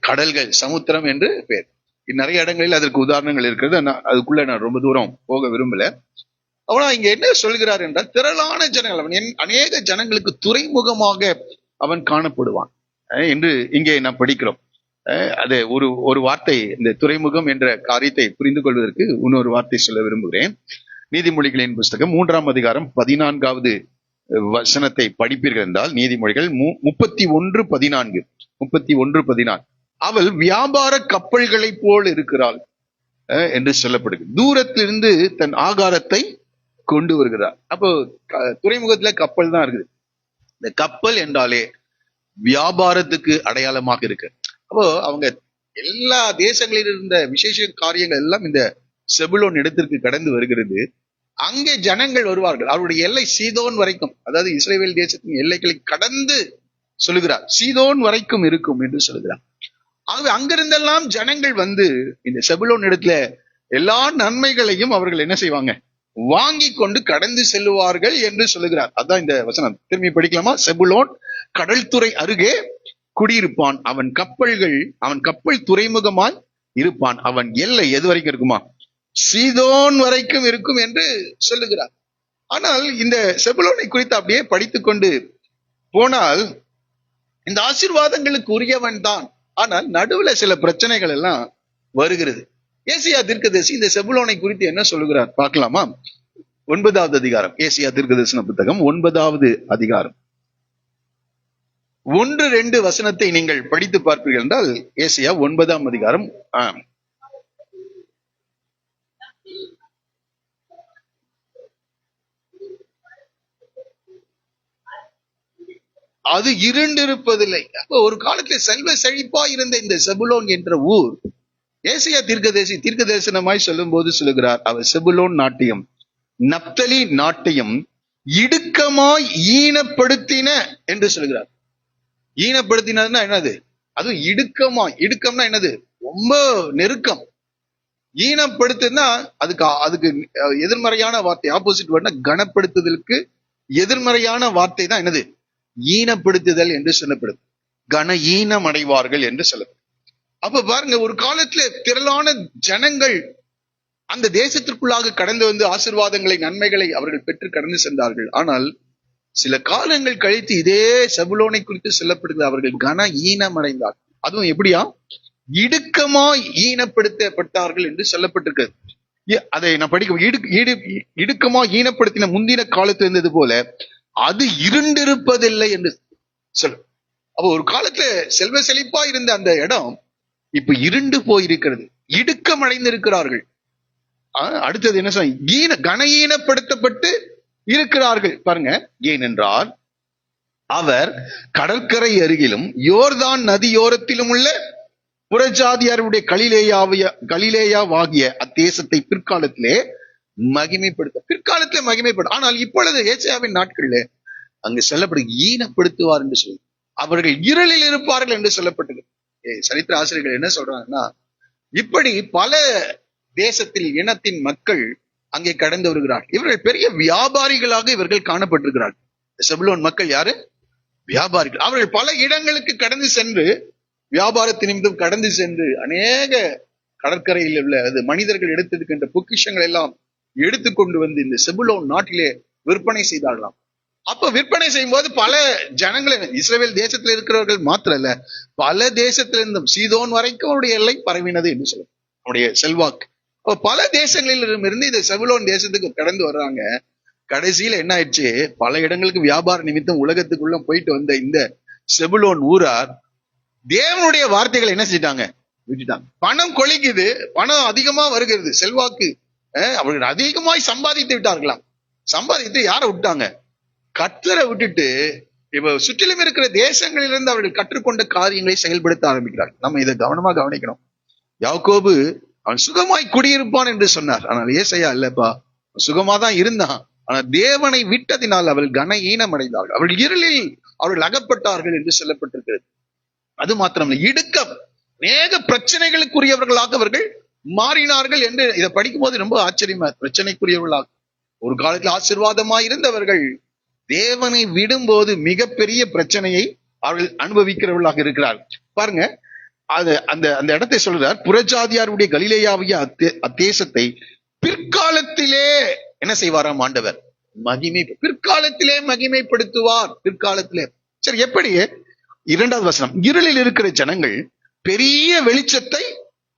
கடல்கள், சமுத்திரம் என்று பேர். நிறைய இடங்களில் அதற்கு உதாரணங்கள் இருக்கிறது. அதுக்குள்ள நான் ரொம்ப தூரம் போக விரும்பல. அவனா இங்க என்ன சொல்கிறார் என்றால், திரளான ஜனங்கள், அவன் அநேக ஜனங்களுக்கு துறைமுகமாக அவன் காணப்படுவான் என்று இங்கே நாம் படிக்கிறோம். அது ஒரு வார்த்தை, இந்த துறைமுகம் என்ற காரியத்தை புரிந்து கொள்வதற்கு இன்னொரு வார்த்தை சொல்ல விரும்புகிறேன். நீதிமொழிகளின் புஸ்தகம் 3ஆம் அதிகாரம் 14வது வசனத்தை படிப்பீர்கள் என்றால், நீதிமொழிகள் 31:14 அவள் வியாபார கப்பல்களை போல் இருக்கிறாள் என்று சொல்லப்படுகிறது. தூரத்திலிருந்து தன் ஆகாரத்தை கொண்டு வருகிறார். அப்போ துறைமுகத்துல கப்பல் தான் இருக்குது. இந்த கப்பல் என்றாலே வியாபாரத்துக்கு அடையாளமாக இருக்கு. அப்போ அவங்க எல்லா தேசங்களில் இருந்த விசேஷ காரியங்கள் எல்லாம் இந்த செபுலோன் இடத்திற்கு கடந்து வருகிறது. அங்கே ஜனங்கள் வருவார்கள். அவருடைய எல்லை சீதோன் வரைக்கும், அதாவது இஸ்ரவேல் தேசத்தின் எல்லைகளை கடந்து சொல்லுகிறார், சீதோன் வரைக்கும் இருக்கும் என்று சொல்லுகிறார். ஆகவே அங்கிருந்தெல்லாம் ஜனங்கள் வந்து இந்த செபுலோன் இடத்துல எல்லா நன்மைகளையும் அவர்கள் என்ன செய்வாங்க, வாங்கி கொண்டு கடந்து செல்லுவார்கள் என்று சொல்லுகிறார். அதான் இந்த வசனம். திரும்பி படிக்கலாமா? செபுலோன் கடல் துறை அருகே குடியிருப்பான், அவன் கப்பல் துறைமுகமாய் இருப்பான், அவன் எல்லை எது வரைக்கும் இருக்குமா, சீதோன் வரைக்கும் இருக்கும் என்று சொல்லுகிறார். ஆனால் இந்த செபுலோனை குறித்து அப்படியே படித்துக் கொண்டு போனால் இந்த ஆசீர்வாதங்களுக்கு உரியவன் தான். ஆனால் நடுவுல சில பிரச்சனைகள் எல்லாம் வருகிறது. ஏசாயா தீர்க்கதரிசி இந்த செபுலோனை குறித்து என்ன சொல்லுகிறார் பார்க்கலாமா? 9வது அதிகாரம், ஏசாயா தீர்க்கதரிசன புத்தகம் 9வது அதிகாரம் 1-2 வசனத்தை நீங்கள் படித்து பார்ப்பீர்கள் என்றால், ஏசாயா 9ஆம் அதிகாரம் அது இருண்டிருப்பதில்லை. அப்போ ஒரு காலத்துல செல்வ செழிப்பா இருந்த இந்த செபுலோன் என்ற ஊர், ஏசாயா தீர்க்க தரிசனமாய் சொல்லும் போது சொல்லுகிறார், அவர் செபுலோன் நாட்டையும் நப்தலி நாட்டையும் இடுக்கமாய் ஈனப்படுத்தின என்று சொல்லுகிறார். ஈனப்படுத்தினதுன்னா என்னது? அதுவும் இடுக்கம்னா என்னது? ரொம்ப நெருக்கம். ஈனப்படுத்துனா அதுக்கு எதிர்மறையான வார்த்தை, ஆப்போசிட் வேர்ட்னா கனப்படுத்துதலுக்கு எதிர்மறையான வார்த்தை தான் என்னது? ஈனப்படுத்துதல் என்று சொல்லப்படும். கன ஈனம் அடைவார்கள் என்று சொல்லப்படும். அப்ப பாருங்க, ஒரு காலத்துல திரளான ஜனங்கள் அந்த தேசத்திற்குள்ளாக கடந்து வந்து ஆசீர்வாதங்களை, நன்மைகளை அவர்கள் பெற்று கடந்து சென்றார்கள். ஆனால் சில காலங்கள் கழித்து இதே செபுலோனை குறித்து சொல்லப்படுகிறது, அவர்கள் கன ஈனம் அடைந்தார். அதுவும் எப்படியா? இடுக்கமாய் ஈனப்படுத்தப்பட்டார்கள் என்று சொல்லப்பட்டிருக்கிறது. அதை நான் படிக்க, இடுக்கமா ஈனப்படுத்தின முந்தின காலத்து இருந்தது போல அது இருண்டிருப்பதில்லை என்று சொல்ல. அப்போ ஒரு காலத்துல செல்வ செழிப்பா இருந்த அந்த இடம் இப்ப இருண்டு போயிருக்கிறது, இடுக்கம் அடைந்திருக்கிறார்கள். அடுத்தது என்ன சொல்ல, கன ஈனப்படுத்தப்பட்டு இருக்கிறார்கள். பாருங்க, ஏனென்றால் அவர் கடற்கரை அருகிலும் யோர்தான் நதியோரத்திலும் உள்ள புறஜாதியாருடைய கலிலேயாவாகிய அத்தேசத்தை பிற்காலத்திலே பிற்காலத்திலே மகிமைப்படுத்த. ஆனால் இப்பொழுது ஏசாயாவின் நாட்களில் அங்கு செல்லப்படும் ஈனப்படுத்துவார் என்று சொல்லி அவர்கள் இருளில் இருப்பார்கள் என்று சொல்லப்பட்டது. சரித்திர ஆசிரியர்கள் என்ன சொல்றாங்கன்னா, இப்படி பல தேசத்தில் இனத்தின் மக்கள் அங்கே கடந்து வருகிறார். இவர்கள் பெரிய வியாபாரிகளாக இவர்கள் காணப்பட்டிருக்கிறார்கள். செபுலோன் மக்கள் யாரு? வியாபாரிகள். அவர்கள் பல இடங்களுக்கு கடந்து சென்று வியாபாரத்தின் நிமித்தம் கடந்து சென்று அநேக கடற்கரையில் உள்ள மனிதர்கள் எடுத்திருக்கின்ற பொக்கிஷங்கள் எல்லாம் எடுத்துக்கொண்டு வந்து இந்த செபுலோன் நாட்டிலே விற்பனை செய்தார்களாம். அப்ப விற்பனை செய்யும் போது பல ஜனங்கள் இஸ்ரவேல் தேசத்தில் இருக்கிறவர்கள் மாத்திர இல்ல, பல தேசத்திலிருந்தும் சீதோன் வரைக்கும் அவருடைய எல்லை பரவினது என்று சொல்லும் அவருடைய செல்வாக்கு. பல தேசங்களிலும் இருந்து இந்த செபுலோன் தேசத்துக்கு கடந்து வர்றாங்க. கடைசியில என்ன ஆயிடுச்சு, பல இடங்களுக்கு வியாபார நிமித்தம் உலகத்துக்குள்ள போயிட்டு வந்த இந்த செபுலோன் ஊரார் தேவனுடைய வார்த்தைகளை என்ன செஞ்சிட்டாங்க? விட்டுட்டாங்க. பணம் கொளிக்குது, பணம் அதிகமா வருகிறது, செல்வாக்கு அவர்கள் அதிகமாய் சம்பாதித்து விட்டார்களாம். சம்பாதித்து யாரை விட்டாங்க? கர்த்தரை விட்டுட்டு இப்ப சுற்றிலும் இருக்கிற தேசங்களிலிருந்து அவர்கள் கற்றுக்கொண்ட காரியங்களை செயல்படுத்த ஆரம்பிக்கிறார்கள். நம்ம இதை கவனமா கவனிக்கணும். யாக்கோபு அவன் சுகமாய் குடியிருப்பான் என்று சொன்னார். ஆனால் ஏசாயா இல்லப்பா, சுகமா தான் இருந்தான். ஆனால் தேவனை விட்டதினால் அவர்கள் கன ஈனம் அடைந்தார்கள், அவர்கள் இருளில் அவர்கள் அகப்பட்டார்கள் என்று சொல்லப்பட்டிருக்கிறது. அது மாத்திரம் இடுக்கம், அநேக பிரச்சனைகளுக்குரியவர்களாக அவர்கள் மாறினார்கள் என்று இதை படிக்கும் போது ரொம்ப ஆச்சரியமா. பிரச்சனைக்குரியவர்களாக ஒரு காலத்தில் ஆசீர்வாதமா இருந்தவர்கள் தேவனை விடும்போது மிகப்பெரிய பிரச்சனையை அவர்கள் அனுபவிக்கிறவர்களாக இருக்கிறார். பாருங்க, அந்த அந்த இடத்தை சொல்றார், புறஜாதியாருடைய கலிலேயாவிய அத்தேசத்தை பிற்காலத்திலே என்ன செய்வாராம் ஆண்டவர்? பிற்காலத்திலே மகிமைப்படுத்துவார். பிற்காலத்திலே. சரி, எப்படி? 2வது வசனம், இருளில் இருக்கிற ஜனங்கள் பெரிய வெளிச்சத்தை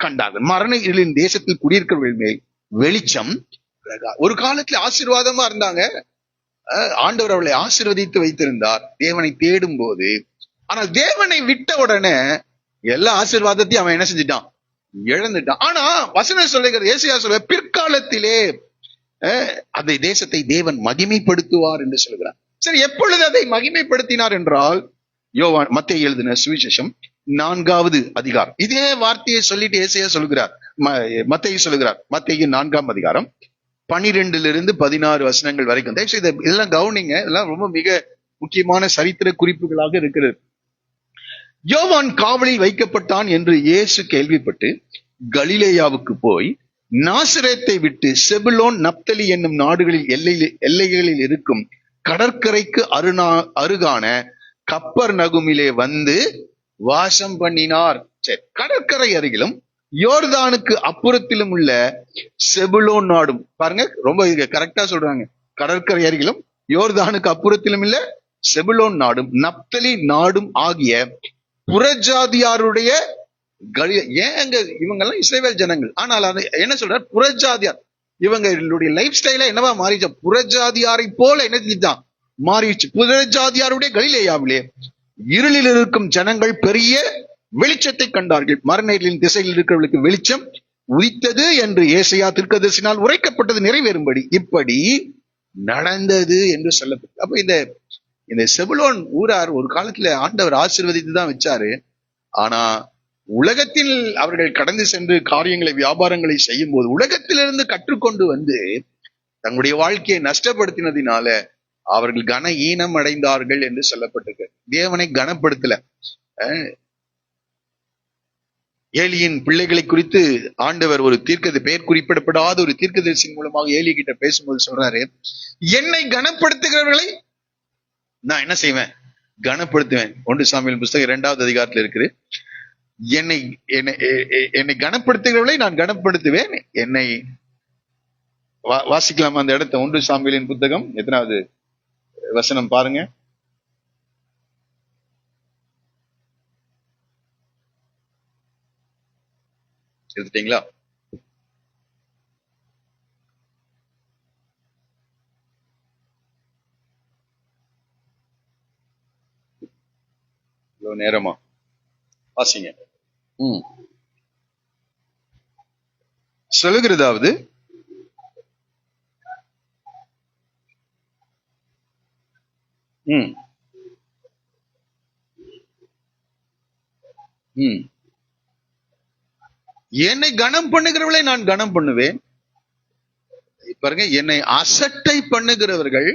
கண்டார்கள். மரண இருளின் தேசத்தில் குடியிருக்கிறவர்கள் மேல் வெளிச்சம். ஒரு காலத்துல ஆசீர்வாதமா இருந்தாங்க, ஆண்டவர் அவளை ஆசீர்வதித்து வைத்திருந்தார் தேவனை தேடும் போது. ஆனால் தேவனை விட்ட உடனே எல்லா ஆசீர்வாதத்தையும் அவன் என்ன செஞ்சிட்டான்? இழந்துட்டான். ஆனா வசனம் சொல்லுகிற, ஏசாயா சொல்ல, பிற்காலத்திலே அந்த தேசத்தை தேவன் மகிமைப்படுத்துவார் என்று சொல்கிறார். சரி, எப்பொழுது அதை மகிமைப்படுத்தினார் என்றால், யோவான் மத்தேயு எழுதின சுவிசேஷம் 4வது அதிகாரம் இதே வார்த்தையை சொல்லிட்டு ஏசாயா சொல்லுகிறார், மத்தேயு சொல்லுகிறார். மத்தேயு 4ஆம் அதிகாரம் 12 - 16 வசனங்கள் வரைக்கும். தயவுசெய்து இதெல்லாம் கவனிங்க. இதெல்லாம் ரொம்ப மிக முக்கியமான சரித்திர குறிப்புகளாக இருக்கிறது. யோவான் காவலில் வைக்கப்பட்டான் என்று இயேசு கேள்விப்பட்டு கலிலேயாவுக்கு போய் நாசரேத்தை விட்டு செபுலோன் நப்தலி என்னும் நாடுகளில் எல்லைகளில் இருக்கும் கடற்கரைக்கு அருகான கப்பர்நகுமிலே வந்து வாசம் பண்ணினார். சரி, கடற்கரை அருகிலும் யோர்தானுக்கு அப்புறத்திலும் உள்ள செபுலோன் நாடும். பாருங்க, ரொம்ப கரெக்டா சொல்றாங்க. கடற்கரை அருகிலும் யோர்தானுக்கு அப்புறத்திலும் உள்ள செபுலோன் நாடும் நப்தலி நாடும் ஆகிய புறஜாதியாருடைய ஏங்க இவங்க எல்லாம் இஸ்ரவேல் ஜனங்கள். ஆனால் அது என்ன சொல்ற, புறஜாதியார். இவங்களுடைய லைஃப் ஸ்டைல என்னவா மாறிச்சு? புறஜாதியாரை போல என்ன செஞ்சுதான் மாறிடுச்சு. புறஜாதியாருடைய கலிலேயாவிலே இருளில் இருக்கும் ஜனங்கள் பெரிய வெளிச்சத்தை கண்டார்கள். மரணங்களின் திசையில் இருக்கிறவர்களுக்கு வெளிச்சம் உதித்தது என்று ஏசாயா தீர்க்கதரிசினால் உரைக்கப்பட்டது நிறைவேறும்படி இப்படி நடந்தது என்று சொல்லப்பட்டது. அப்ப இந்த செபுலோன் ஊரார் ஒரு காலத்துல ஆண்டவர் ஆசீர்வதித்து தான் வச்சாரு. ஆனா உலகத்தில் அவர்கள் கடந்து சென்று காரியங்களை வியாபாரங்களை செய்யும் போது உலகத்திலிருந்து கற்றுக்கொண்டு வந்து தங்களுடைய வாழ்க்கையை நஷ்டப்படுத்தினதினால அவர்கள் கன ஈனம் அடைந்தார்கள் என்று சொல்லப்பட்டிருக்கு. தேவனை கனப்படுத்தல. ஏலியின் பிள்ளைகளை குறித்து ஆண்டவர் ஒரு பெயர் குறிப்பிடப்படாத ஒரு தீர்க்கதரிசியின் மூலமாக ஏலி கிட்ட பேசும்போது சொல்றாரு, என்னை கனப்படுத்துகிறவர்களை நான் என்ன செய்வேன்? கனப்படுத்துவேன். 1 சாமுவேல் புஸ்தகம் 2வது அதிகாரத்தில் இருக்குது. என்னை கனப்படுத்துகிறவர்களை நான் கனப்படுத்துவேன். என்னை வாசிக்கலாமா அந்த இடத்த? 1 சாமுவேலின் புத்தகம் எத்தனாவது வசனம் பாருங்க. எடுத்துட்டீங்களா? நேரமா வாசிங்க. சொல்லுகிறதாவது, என்னை கனம் பண்ணுகிறவளை நான் கனம் பண்ணுவேன். பாருங்க, என்னை அசட்டை பண்ணுகிறவர்கள்,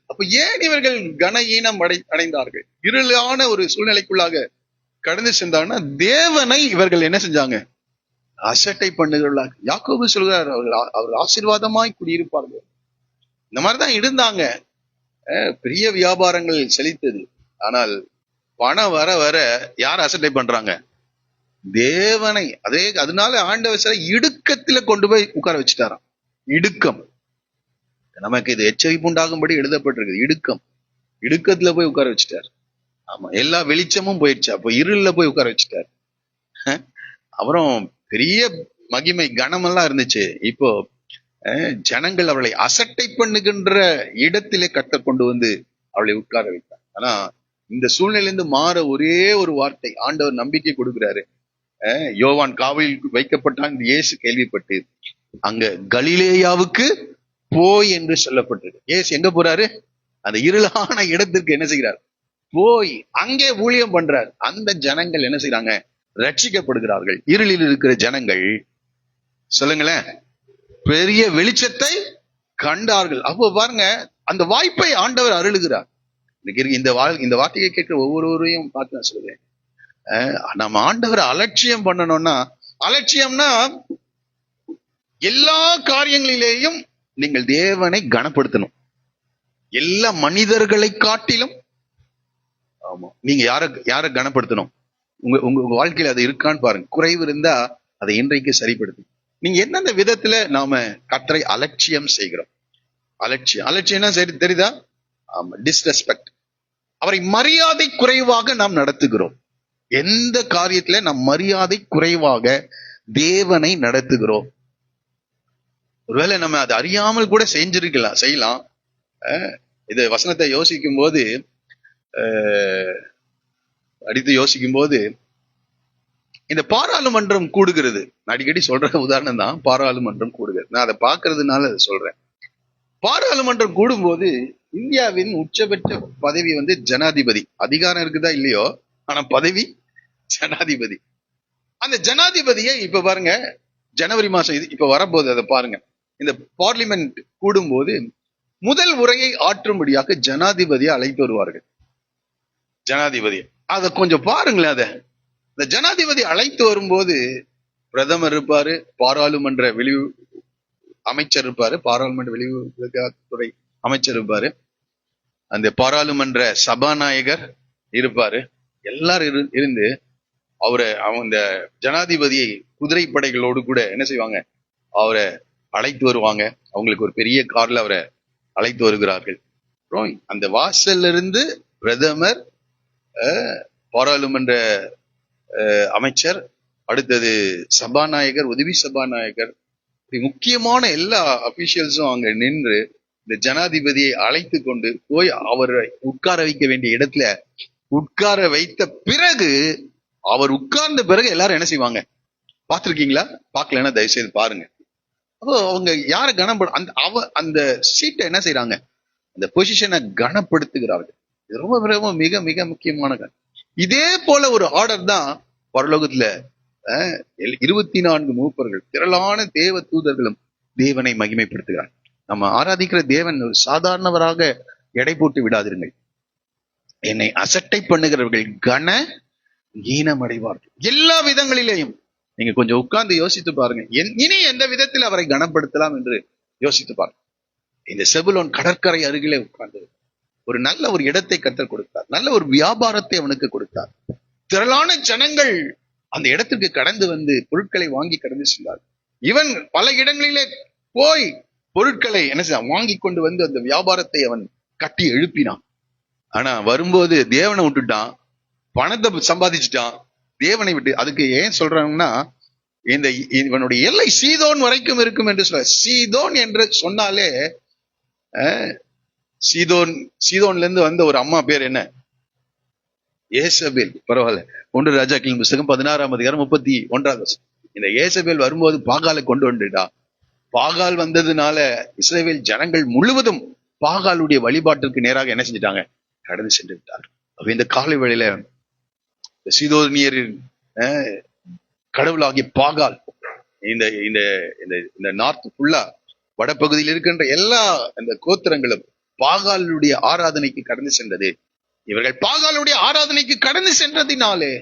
அப்ப ஏன் இவர்கள் கன ஈனம் அடைந்தார்கள்? இருளான ஒரு சூழ்நிலைக்குள்ளாக கடந்து சென்றாங்கன்னா தேவனை இவர்கள் என்ன செஞ்சாங்க? அசட்டை பண்ணுகிறவர்களாக. யாக்கோபு சொல்கிறார், அவர்கள் ஆசீர்வாதமாய் குடியிருப்பார்கள். இந்த மாதிரிதான் இருந்தாங்க. பெரிய வியாபாரங்கள் செழித்தது. ஆனால் பணம் வர வர யார் அசட்டை பண்றாங்க? தேவனை. அதனால ஆண்டவர் சில இடுக்கத்துல கொண்டு போய் உட்கார வச்சுட்டாராம். இடுக்கம். நமக்கு இது எச்சரிப்பு உண்டாகும்படி எழுதப்பட்டிருக்கு. இடுக்கத்துல போய் உட்கார வச்சுட்டார். ஆமா, எல்லா வெளிச்சமும் போயிடுச்சு. அப்போ இருள்ல போய் உட்கார வச்சுட்டார். அப்புறம் பெரிய மகிமை கனமெல்லாம் இருந்துச்சு. இப்போ ஜனங்கள் அவளை அசட்டை பண்ணுகின்ற இடத்திலே கர்த்தர் கொண்டு வந்து அவளை உட்கார வைத்தார். ஆனா இந்த சூழ்நிலையிலிருந்து மாற ஒரே ஒரு வார்த்தை ஆண்டவர் நம்பிக்கை கொடுக்கிறாரு. யோவான் காவலில் வைக்கப்பட்டான் என்று இயேசு கேள்விப்பட்டு அங்க கலிலேயாவுக்கு போய் என்று சொல்லப்பட்டிருக்கு. இயேசு எங்க போறாரு? அந்த இருளான இடத்திற்கு என்ன செய்கிறார்? போய் அங்கே ஊழியம் பண்றார். அந்த ஜனங்கள் என்ன செய்யறாங்க? ரட்சிக்கப்படுகிறார்கள். இருளில் இருக்கிற ஜனங்கள் சொல்லுங்களேன், பெரிய வெளிச்சத்தை கண்டார்கள். அப்போ பாருங்க, அந்த வாய்ப்பை ஆண்டவர் அருளுகிறார். இந்த வார்த்தையை கேட்கிற ஒவ்வொருவரையும் பார்த்து நான் சொல்றேன், நம்ம ஆண்டவரை அலட்சியம் பண்ணணும்னா, அலட்சியம்னா எல்லா காரியங்களிலேயும் நீங்கள் தேவனை கனப்படுத்தணும். எல்லா மனிதர்களை காட்டிலும். ஆமா, நீங்க யார கனப்படுத்தணும்? உங்க வாழ்க்கையில அது இருக்கான்னு பாருங்க. குறைவு இருந்தா அதை இன்றைக்கு சரிப்படுத்தும். நீங்க எந்தெந்த விதத்துல நாம கர்த்தரை அலட்சியம் செய்கிறோம்? அலட்சியம்னா சரி தெரியுதா? ஆமா, டிஸ்ரெஸ்பெக்ட். அவரை மரியாதை குறைவாக நாம் நடத்துகிறோம். எந்த காரியத்துல நாம் மரியாதை குறைவாக தேவனை நடத்துகிறோம்? ஒருவேளை நம்ம அதை அறியாமல் கூட செய்யலாம். இது வசனத்தை யோசிக்கும் போது இந்த பாராளுமன்றம் கூடுகிறது. அடிக்கடி சொல்ற உதாரணம் தான் பாராளுமன்றம் கூடுகிறது. நான் அதை பார்க்கறதுனால அதை சொல்றேன். பாராளுமன்றம் கூடும்போது இந்தியாவின் உச்சபட்ச பதவி ஜனாதிபதி. அதிகாரம் இருக்குதா இல்லையோ, ஆனா பதவி ஜனாதிபதி. அந்த ஜனாதிபதியை இப்ப பாருங்க, ஜனவரி மாசம் இப்ப வரப்போகுது. அதை பாருங்க, இந்த பார்லிமெண்ட் கூடும்போது முதல் உரையை ஆற்றும்படியாக ஜனாதிபதியை அழைத்து வருவார்கள். ஜனாதிபதி அதை கொஞ்சம் பாருங்களேன். இந்த ஜனாதிபதி அழைத்து வரும்போது பிரதமர் இருப்பாரு, பாராளுமன்ற வெளி அமைச்சர் இருப்பாரு, பாராளுமன்ற வெளியுறவுத்துறை அமைச்சர் இருப்பாரு, அந்த பாராளுமன்ற சபாநாயகர் இருப்பாரு. எல்லாரும் இருந்து அந்த ஜனாதிபதியை குதிரைப்படைகளோடு கூட என்ன செய்வாங்க? அவரை அழைத்து வருவாங்க. அவங்களுக்கு ஒரு பெரிய கார்ல அவரை அழைத்து வருகிறார்கள். அப்புறம் அந்த வாசல்ல இருந்து பிரதமர், பாராளுமன்ற அமைச்சர், அடுத்தது சபாநாயகர், உதவி சபாநாயகர், முக்கியமான எல்லா அபிஷியல்ஸும் அங்க நின்று இந்த ஜனாதிபதியை அழைத்து கொண்டு போய் அவரை உட்கார வைக்க வேண்டிய இடத்துல உட்கார வைத்த பிறகு, அவர் உட்கார்ந்த பிறகு எல்லாரும் என்ன செய்வாங்க? பார்த்திருக்கீங்களா? பார்க்கலன்னா தயவுசெய்து பாருங்க. அப்போ அவங்க யாரை அந்த சீட்டை என்ன செய்யறாங்க? அந்த பொசிஷனை கனப்படுத்துகிறார்கள். இது ரொம்ப மிக மிக முக்கியமான. இதே போல ஒரு ஆர்டர் தான் பரலோகத்துல 24 மூப்பர்கள், திரளான தேவ தூதர்களும் தேவனை மகிமைப்படுத்துகிறார். நம்ம ஆராதிக்கிற தேவன் ஒரு சாதாரணவராக எடை போட்டு விடாதிருங்கள். என்னை அசட்டை பண்ணுகிறவர்கள் கன ஈனமடைவார்கள். எல்லா விதங்களிலேயும் நீங்க கொஞ்சம் உட்கார்ந்து யோசித்து பாருங்க. இனி எந்த விதத்தில் அவரை கனப்படுத்தலாம் என்று யோசித்து பாருங்க. இந்த செபுலோன் கடற்கரை அருகிலே உட்கார்ந்து ஒரு நல்ல ஒரு இடத்தை கர்த்தர் கொடுத்தார். நல்ல ஒரு வியாபாரத்தை அவனுக்கு கொடுத்தார். திரளான ஜனங்கள் அந்த இடத்திற்கு கடந்து வந்து பொருட்களை வாங்கி கடந்து சென்றார். இவன் பல இடங்களிலே போய் பொருட்களை என்ன செய்ய வாங்கி கொண்டு வந்து அந்த வியாபாரத்தை அவன் கட்டி எழுப்பினான். ஆனா வரும்போது தேவனை விட்டுட்டான், பணத்தை சம்பாதிச்சுட்டான், தேவனை விட்டு. அதுக்கு ஏன் சொல்றாங்கன்னா, இவனுடைய எல்லை சீதோன் வரைக்கும் இருக்கும் என்று சொல்ல. சீதோன் என்று சொன்னாலே, சீதோன்ல இருந்து வந்த ஒரு அம்மா பேர் என்ன? ஏசபேல். பரவாயில்ல. 1 ராஜாக்களின் புத்தகம் 16ஆம் அதிகாரம் 31வது. இந்த ஏசபேல் வரும்போது பாகாலை கொண்டு வந்துட்டா. பாகால் வந்ததுனால இஸ்ரவேல் ஜனங்கள் முழுவதும் பாகாலுடைய வழிபாட்டிற்கு நேராக என்ன செஞ்சிட்டாங்க? கடந்து சென்று விட்டார். இந்த காலை வேளையில சீதோனியரின் கடவுளாகிய பாகால் இந்த இந்த இந்த நார்த் ஃபுல்லா வடபகுதியில் இருக்கின்ற எல்லா அந்த கோத்திரங்களும் பாகாலுடைய ஆராதனைக்கு கடந்து சென்றது. இவர்கள் பாகாலுடைய ஆராதனைக்கு கடந்து சென்றதினாலே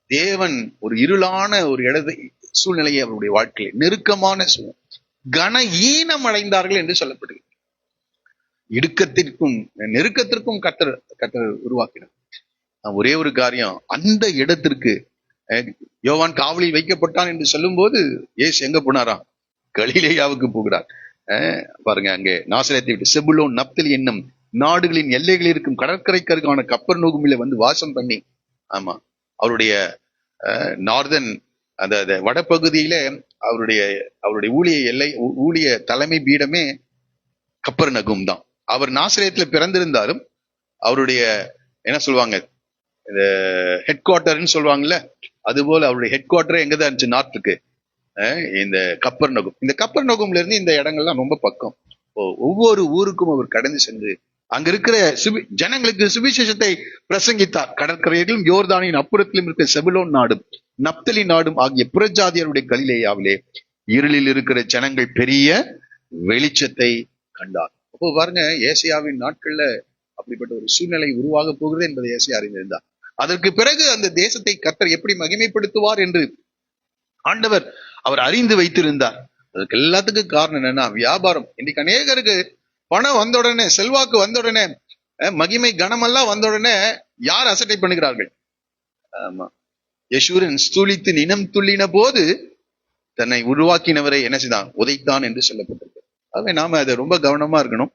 தேவன் ஒரு இருளான ஒரு சூழ்நிலையை அவருடைய வாழ்க்கையில் நெருக்கமான கன ஈனம் அடைந்தார்கள் என்று சொல்லப்படுகிறது. இடுக்கத்திற்கும் நெருக்கத்திற்கும் கர்த்தர் உருவாக்கினார். ஒரே ஒரு காரியம், அந்த இடத்திற்கு யோவான் காவலில் வைக்கப்பட்டான் என்று சொல்லும் போது ஏசு எங்க போனாராம்? கலிலேயாவுக்கு போகிறார். பாருங்க, அங்கே நாசரேத்தை விட்டு செபுலோன் நப்தலி என்னும் நாடுகளின் எல்லைகளில் இருக்கும் கடற்கரைக்கருக்கான கப்பர்நகூமில வந்து வாசம் பண்ணி, ஆமா, அவருடைய நார்தன் அந்த வடபகுதியில அவருடைய ஊழிய தலைமை பீடமே கப்பர்நகூம் தான். அவர் நாசரேத்துல பிறந்திருந்தாலும் அவருடைய என்ன சொல்லுவாங்க, இந்த ஹெட் குவார்டர்ன்னு சொல்லுவாங்கல்ல, அது போல அவருடைய ஹெட் குவார்டரே எங்கதான் இருந்துச்சு? நார்த்துக்கு, இந்த கப்பர்நகூம். இந்த கப்பர்நகூம்ல இருந்து இந்த இடங்கள்லாம் ரொம்ப பக்கம். ஒவ்வொரு ஊருக்கும் அவர் கடந்து சென்று அங்க இருக்கிற ஜனங்களுக்கு சுவிசேஷத்தை பிரசங்கித்தார். கடற்கரையிலும் யோர்தானின் அப்புறத்திலும் இருக்கிற செபுலோன் நாடும் நப்தலி நாடும் ஆகிய புறஜாதியருடைய கலிலேயாவிலே இருளில் இருக்கிற ஜனங்கள் பெரிய வெளிச்சத்தை கண்டார். அப்போ பாருங்க, ஏசியாவின் நாட்கள்ல அப்படிப்பட்ட ஒரு சூழ்நிலை உருவாக போகிறது என்பதை ஏசியா அறிந்திருந்தார். அதற்கு பிறகு அந்த தேசத்தை கர்த்தர் எப்படி மகிமைப்படுத்துவார் என்று ஆண்டவர் அவர் அறிந்து வைத்திருந்தார். அதுக்கு எல்லாத்துக்கும் காரணம் என்னன்னா வியாபாரம். இன்னைக்கு அநேகருக்கு பணம் வந்த உடனே, செல்வாக்கு வந்த உடனே, மகிமை கனமெல்லாம் வந்த உடனே யார் அசட்டை பண்ணுகிறார்கள்? ஆமா, யசூரன் ஸ்தூலித்து நினம் துள்ளின போது தன்னை உருவாக்கினவரை என்ன செய்தான்? உதைத்தான் என்று சொல்லப்பட்டிருக்கு. ஆகவே நாம அதை ரொம்ப கவனமா இருக்கணும்.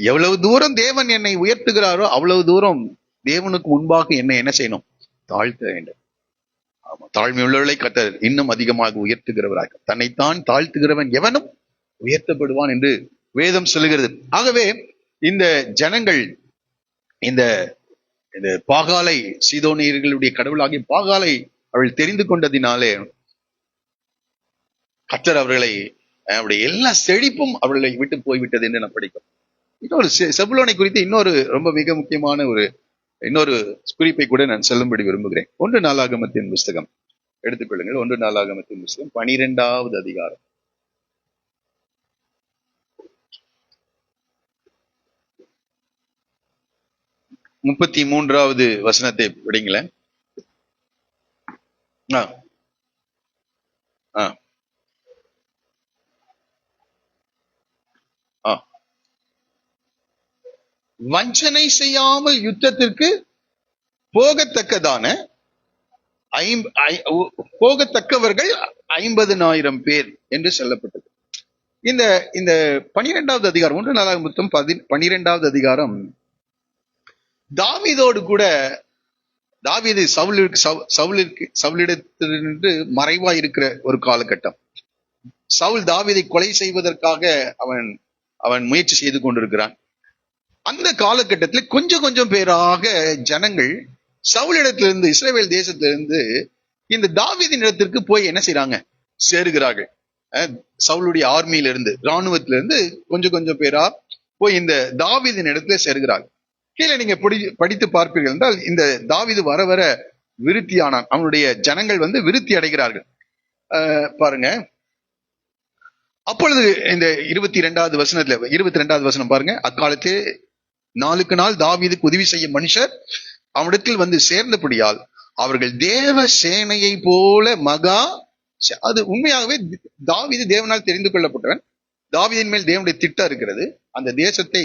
எவ்வளவு தூரம் தேவன் என்னை உயர்த்துகிறாரோ அவ்வளவு தூரம் தேவனுக்கு முன்பாக என்னை என்ன செய்யணும்? தாழ்த்த வேண்டும். ஆமா, தாழ்மை உள்ளவர்களை கர்த்தர் இன்னும் அதிகமாக உயர்த்துகிறவராக, தன்னைத்தான் தாழ்த்துகிறவன் எவனும் உயர்த்தப்படுவான் என்று வேதம் சொல்லுகிறது. ஆகவே இந்த ஜனங்கள் இந்த பாகாலை, சீதோனியர்களுடைய கடவுளாகிய பாகாலை அவள் தெரிந்து கொண்டதினாலே கர்த்தர் அவர்களை, அவருடைய எல்லா செழிப்பும் அவர்களை விட்டு போய்விட்டது என்று நான் படிக்கும். இன்னொரு செபுலோனை குறித்து இன்னொரு ரொம்ப மிக முக்கியமான இன்னொரு குறிப்பை கூட நான் சொல்லும்படி விரும்புகிறேன். 1 நாளாகமத்தின் புஸ்தகம் எடுத்துக்கொள்ளுங்கள். 1 நாளாகமத்தின் புஸ்தகம் 12வது அதிகாரம் 33வது வசனத்தை படிங்களேன். வஞ்சனை செய்யாமல் யுத்தத்திற்கு போகத்தக்கவர்கள் 50,000 பேர் என்று சொல்லப்பட்டது. இந்த 12வது அதிகாரம் 1 நாளாகமம் 12வது அதிகாரம் தாவீதோடு கூட, தாவீது சவுலிடத்திலிருந்து மறைவா இருக்கிற ஒரு காலகட்டம். சவுல் தாவீதை கொலை செய்வதற்காக அவன் முயற்சி செய்து கொண்டிருக்கிறான். அந்த காலகட்டத்தில் கொஞ்சம் கொஞ்சம் பேராக ஜனங்கள் சவுலிடத்திலிருந்து, இஸ்ரவேல் தேசத்திலிருந்து இந்த தாவீதின் இடத்திற்கு போய் என்ன செய்யறாங்க? சேருகிறார்கள். சவுலுடைய ஆர்மியிலிருந்து, இராணுவத்திலிருந்து கொஞ்சம் கொஞ்சம் பேரா போய் இந்த தாவீதின் இடத்துல சேருகிறார்கள். கீழே நீங்க படித்து பார்ப்பீர்கள் என்றால் இந்த தாவீது வர வர விருத்தியானான். அவனுடைய ஜனங்கள் விருத்தி அடைகிறார்கள். பாருங்க, அப்பொழுது இந்த 22வது வசனம் பாருங்க. அக்காலத்தே நாளுக்கு நாள் தாவீதுக்கு உதவி செய்ய மனுஷர் அவனிடத்தில் சேர்ந்தபடியால் அவர்கள் தேவ சேனையை போல அது உண்மையாகவே தாவீது தேவனால் தெரிந்து கொள்ளப்பட்டவன். தாவீதின் மேல் தேவனுடைய திட்டம் இருக்கிறது. அந்த தேசத்தை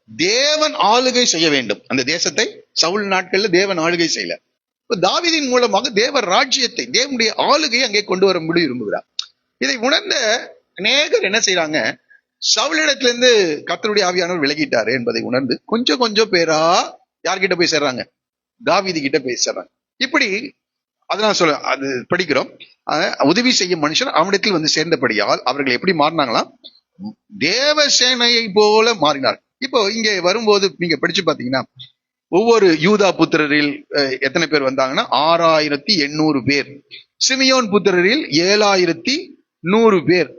தேவன் ஆளுகை செய்ய வேண்டும். அந்த தேசத்தை சவுல் நாட்கள்ல தேவன் ஆளுகை செய்யல. தாவீதின் மூலமாக தேவ ராஜ்யத்தை, தேவனுடைய ஆளுகையை அங்கே கொண்டு வர விரும்புகிறார். இதை உணர்ந்த அநேகர் என்ன செய்யறாங்க? சவுலிடத்திலிருந்து கர்த்தருடைய ஆவியானவர் விலகிட்டாரு என்பதை உணர்ந்து கொஞ்சம் கொஞ்சம் பேரா யார்கிட்ட போய் சேர்றாங்க? தாவீது கிட்ட போய் சேர்றாங்க. இப்படி அதனால அது படிக்கிறோம். உதவி செய்யும் மனுஷன் அவனிடத்தில் சேர்ந்தபடியால் அவர்கள் எப்படி மாறினாங்களாம்? தேவ சேனையை போல மாறினார். இப்போ இங்க வரும்போது நீங்க படிச்சு பாத்தீங்கன்னா, ஒவ்வொரு யூதா புத்திரரில் எத்தனை பேர் வந்தாங்கன்னா 6,800 பேர். சிமியோன் புத்திரரில் 7,100 பேர்.